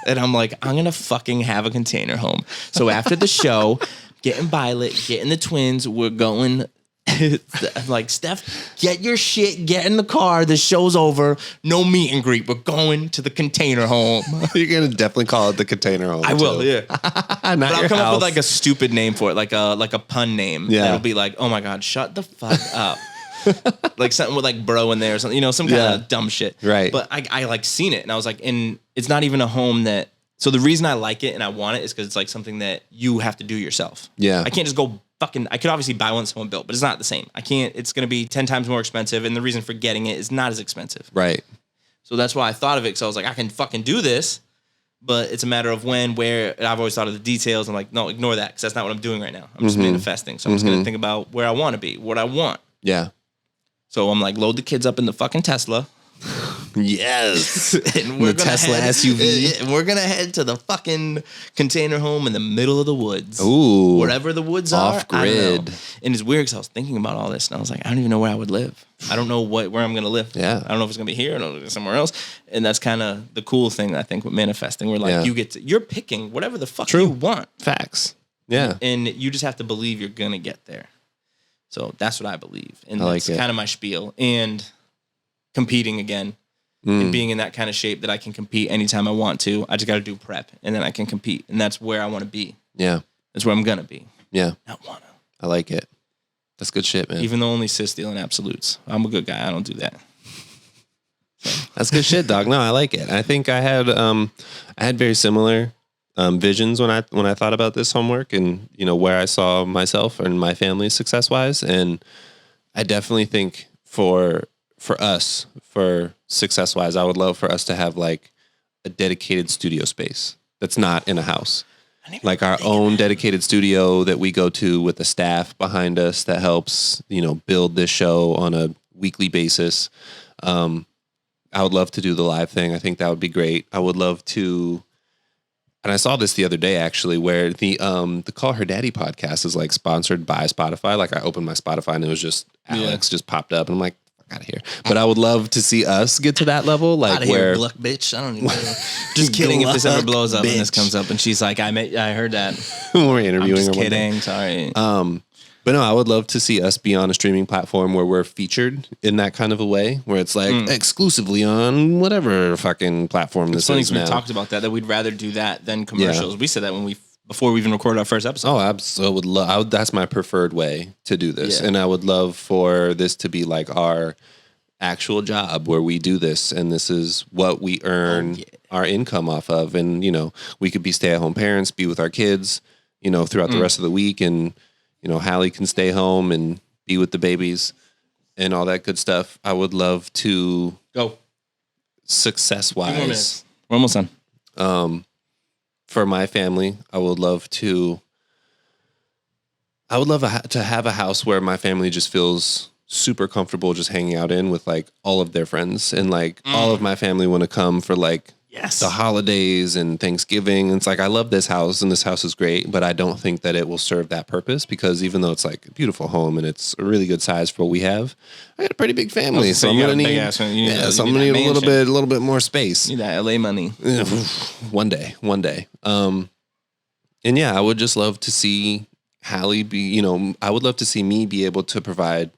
And I'm like, I'm going to fucking have a container home. So after the show, getting Violet, getting the twins, we're going. I'm like, Steph, get your shit, get in the car. The show's over. No meet and greet. We're going to the container home. You're going to definitely call it the container home. I will, yeah. Not But I'll your come up house. with like a stupid name for it, like a pun name. Yeah. That'll be like, oh my God, shut the fuck up. Like something with like bro in there or something, some kind of dumb shit. Right. But I like seen it and I was like, and it's not even a home that, so the reason I like it and I want it is because it's like something that you have to do yourself. Yeah. I can't just go I could obviously buy one someone built, but it's not the same. It's going to be 10 times more expensive. And the reason for getting it is not as expensive. Right. So that's why I thought of it. So I was like, I can fucking do this, but it's a matter of when, where, and I've always thought of the details. I'm like, no, ignore that. Cause that's not what I'm doing right now. I'm just manifesting. So I'm just going to think about where I want to be, what I want. Yeah. So I'm like, load the kids up in the fucking Tesla. Yes. And we're the Tesla SUV. And we're going to head to the fucking container home in the middle of the woods. Ooh. Wherever the woods are. Off-grid. I don't know. And it's weird because I was thinking about all this and I was like, I don't even know where I would live. I don't know where I'm going to live. Yeah. I don't know if it's going to be here or no, somewhere else. And that's kind of the cool thing, I think, with manifesting. We're like, you're picking whatever the fuck you want. Facts. Yeah. And you just have to believe you're going to get there. So that's what I believe. And that's kind of my spiel. And competing again. And being in that kind of shape that I can compete anytime I want to. I just got to do prep and then I can compete. And that's where I want to be. Yeah. That's where I'm going to be. Yeah. Not want to. I like it. That's good shit, man. Even though only sis stealing absolutes. I'm a good guy. I don't do that. So. That's good shit, dog. No, I like it. I think I had very similar visions when I thought about this homework and, where I saw myself and my family success-wise. And I definitely think for us, for success-wise, I would love for us to have like a dedicated studio space that's not in a house. Like our own dedicated studio that we go to with the staff behind us that helps, build this show on a weekly basis. I would love to do the live thing. I think that would be great. I would love to, and I saw this the other day actually, where the Call Her Daddy podcast is like sponsored by Spotify. Like I opened my Spotify and it was just Alex just popped up and I'm like, out of here. But I would love to see us get to that level, like outta where here, Gluck bitch. I don't even know. Just kidding. If this ever blows up and this comes up and she's like, I heard that. we're interviewing I'm just her. Kidding. Sorry. But no, I would love to see us be on a streaming platform where we're featured in that kind of a way, where it's like exclusively on whatever fucking platform this is now. We talked about that we'd rather do that than commercials. Yeah. We said that before we even recorded our first episode. Oh, absolutely. That's my preferred way to do this. Yeah. And I would love for this to be like our actual job where we do this and this is what we earn our income off of. And, we could be stay-at-home parents, be with our kids, throughout the rest of the week. And, Hallie can stay home and be with the babies and all that good stuff. I would love to go success-wise. We're almost done. For my family, I would love to have a house where my family just feels super comfortable just hanging out in with like all of their friends and like all of my family want to come for like the holidays and Thanksgiving. It's like, I love this house and this house is great, but I don't think that it will serve that purpose, because even though it's like a beautiful home and it's a really good size for what we have, I got a pretty big family, so I'm gonna need a little bit more space. You need that LA money. One day. And yeah, I would just love to see Hallie I would love to see me be able to provide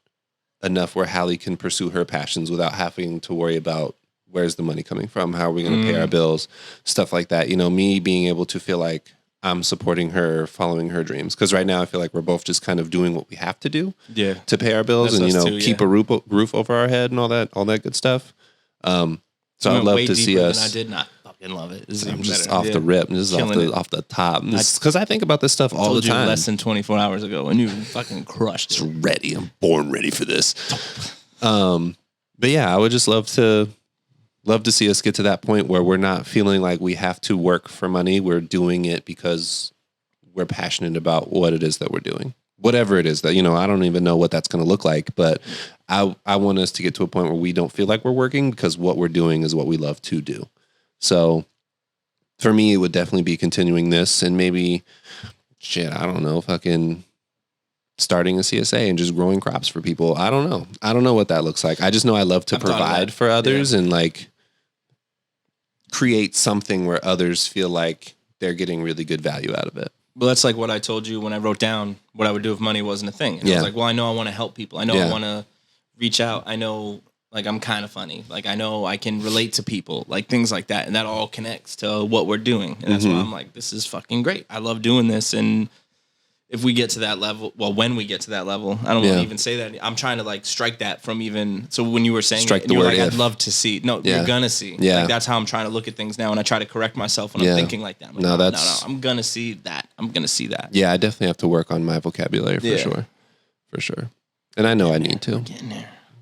enough where Hallie can pursue her passions without having to worry about where's the money coming from, how are we going to pay our bills, stuff like that. Me being able to feel like I'm supporting her, following her dreams. Because right now I feel like we're both just kind of doing what we have to do to pay our bills. That's and, keep a roof over our head and all that good stuff. So I'd love to see us. I did not fucking love it. I'm just off the rip. This is off the top. Because I think about this stuff all the time. Less than 24 hours ago, and you fucking crushed it. Ready. I'm born ready for this. But yeah, I would just love to see us get to that point where we're not feeling like we have to work for money. We're doing it because we're passionate about what it is that we're doing. Whatever it is that, I don't even know what that's going to look like, but I want us to get to a point where we don't feel like we're working, because what we're doing is what we love to do. So for me, it would definitely be continuing this, and maybe, I don't know, fucking starting a CSA and just growing crops for people. I don't know what that looks like. I just know I love to provide for others and like create something where others feel like they're getting really good value out of it. Well, that's like what I told you when I wrote down what I would do if money wasn't a thing. And I was like, well, I know I want to help people. I know I want to reach out. I know, like, I'm kind of funny. Like, I know I can relate to people, like things like that. And that all connects to what we're doing. And that's why I'm like, this is fucking great. I love doing this. And if we get to that level, when we get to that level, I don't want to even say that. I'm trying to like strike that from even. So when you were saying it, you were like, I'd love to see. No, you're gonna see. Yeah, like, that's how I'm trying to look at things now, and I try to correct myself when I'm thinking like that. I'm like, no, I'm gonna see that. I'm gonna see that. Yeah, I definitely have to work on my vocabulary for sure. And I know I need to.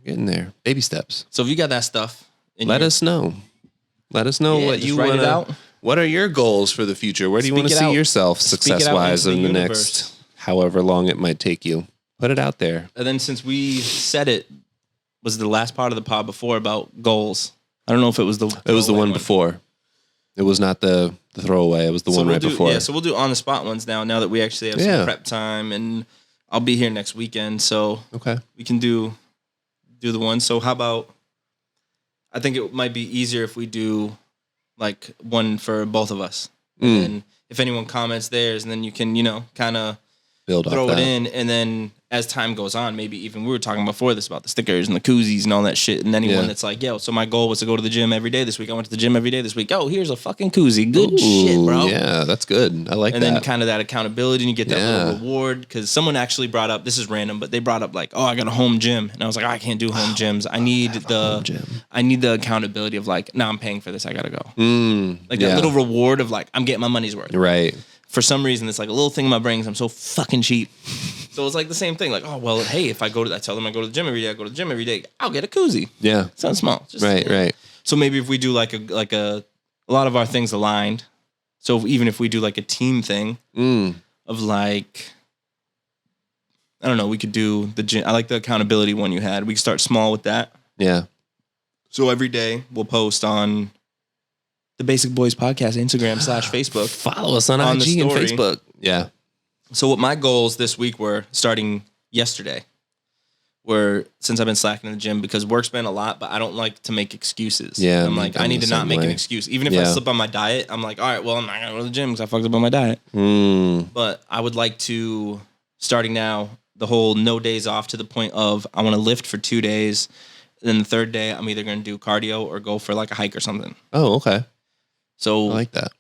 Getting there. Baby steps. So if you got that stuff, let us know. Let us know what you want to. What are your goals for the future? Where do you want to see yourself success-wise in the next however long it might take you? Put it out there. And then since we said it, was the last part of the pod before about goals? I don't know if it was the one before. It was not the throwaway. It was the one right before. Yeah, so we'll do on-the-spot ones now that we actually have some prep time. And I'll be here next weekend, so we can do the one. So how about, I think it might be easier if we do like one for both of us. And then if anyone comments theirs, and then you can, kind of throw it in. And then as time goes on, maybe even we were talking before this about the stickers and the koozies and all that shit. And anyone that's like, so my goal was to go to the gym every day this week. I went to the gym every day this week. Oh, here's a fucking koozie. Good shit, bro. Yeah, that's good. I like that. And then kind of that accountability, and you get that little reward. Because someone actually brought up, this is random, but they brought up like, I got a home gym. And I was like, I can't do home gyms. I need the accountability of like, I'm paying for this. I got to go. Like that little reward of like, I'm getting my money's worth. Right. For some reason, it's like a little thing in my brain because I'm so fucking cheap. So it's like the same thing. Like, hey, if I tell them I go to the gym every day, I go to the gym every day, I'll get a koozie. Yeah. Sounds small. Right. So maybe if we do like a lot of our things aligned. So even if we do like a team thing of like, I don't know, we could do the gym. I like the accountability one you had. We could start small with that. Yeah. So every day we'll post on the Basic Boyz Podcast, Instagram /Facebook. Follow us on IG and Facebook. Yeah. So what my goals this week were, starting yesterday, were, since I've been slacking in the gym, because work's been a lot, but I don't like to make excuses. Yeah. I'm like, I need to not make an excuse. Even if I slip on my diet, I'm like, all right, well, I'm not going to go to the gym because I fucked up on my diet. But I would like to, starting now, the whole no days off, to the point of I want to lift for 2 days. Then the third day, I'm either going to do cardio or go for like a hike or something. Oh, okay. So I like that.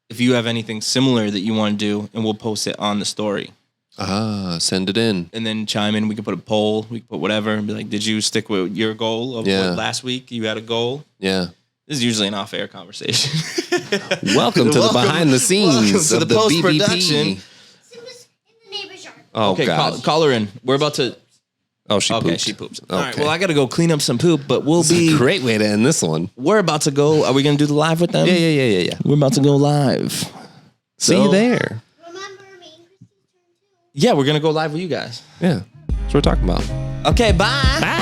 If you have anything similar that you want to do, and we'll post it on the story. Send it in. And then chime in. We can put a poll. We can put whatever and be like, did you stick with your goal of what last week? You had a goal? Yeah. This is usually an off-air conversation. Welcome to the behind the scenes of the post-production. BBP. Oh, okay, God. Call her in. We're about to... Oh, she poops. Okay, she poops. Okay. All right, well, I got to go clean up some poop, but That's a great way to end this one. We're about to go... Are we going to do the live with them? Yeah. We're about to go live. See you there. Remember me. Yeah, we're going to go live with you guys. Yeah. That's what we're talking about. Okay, bye. Bye.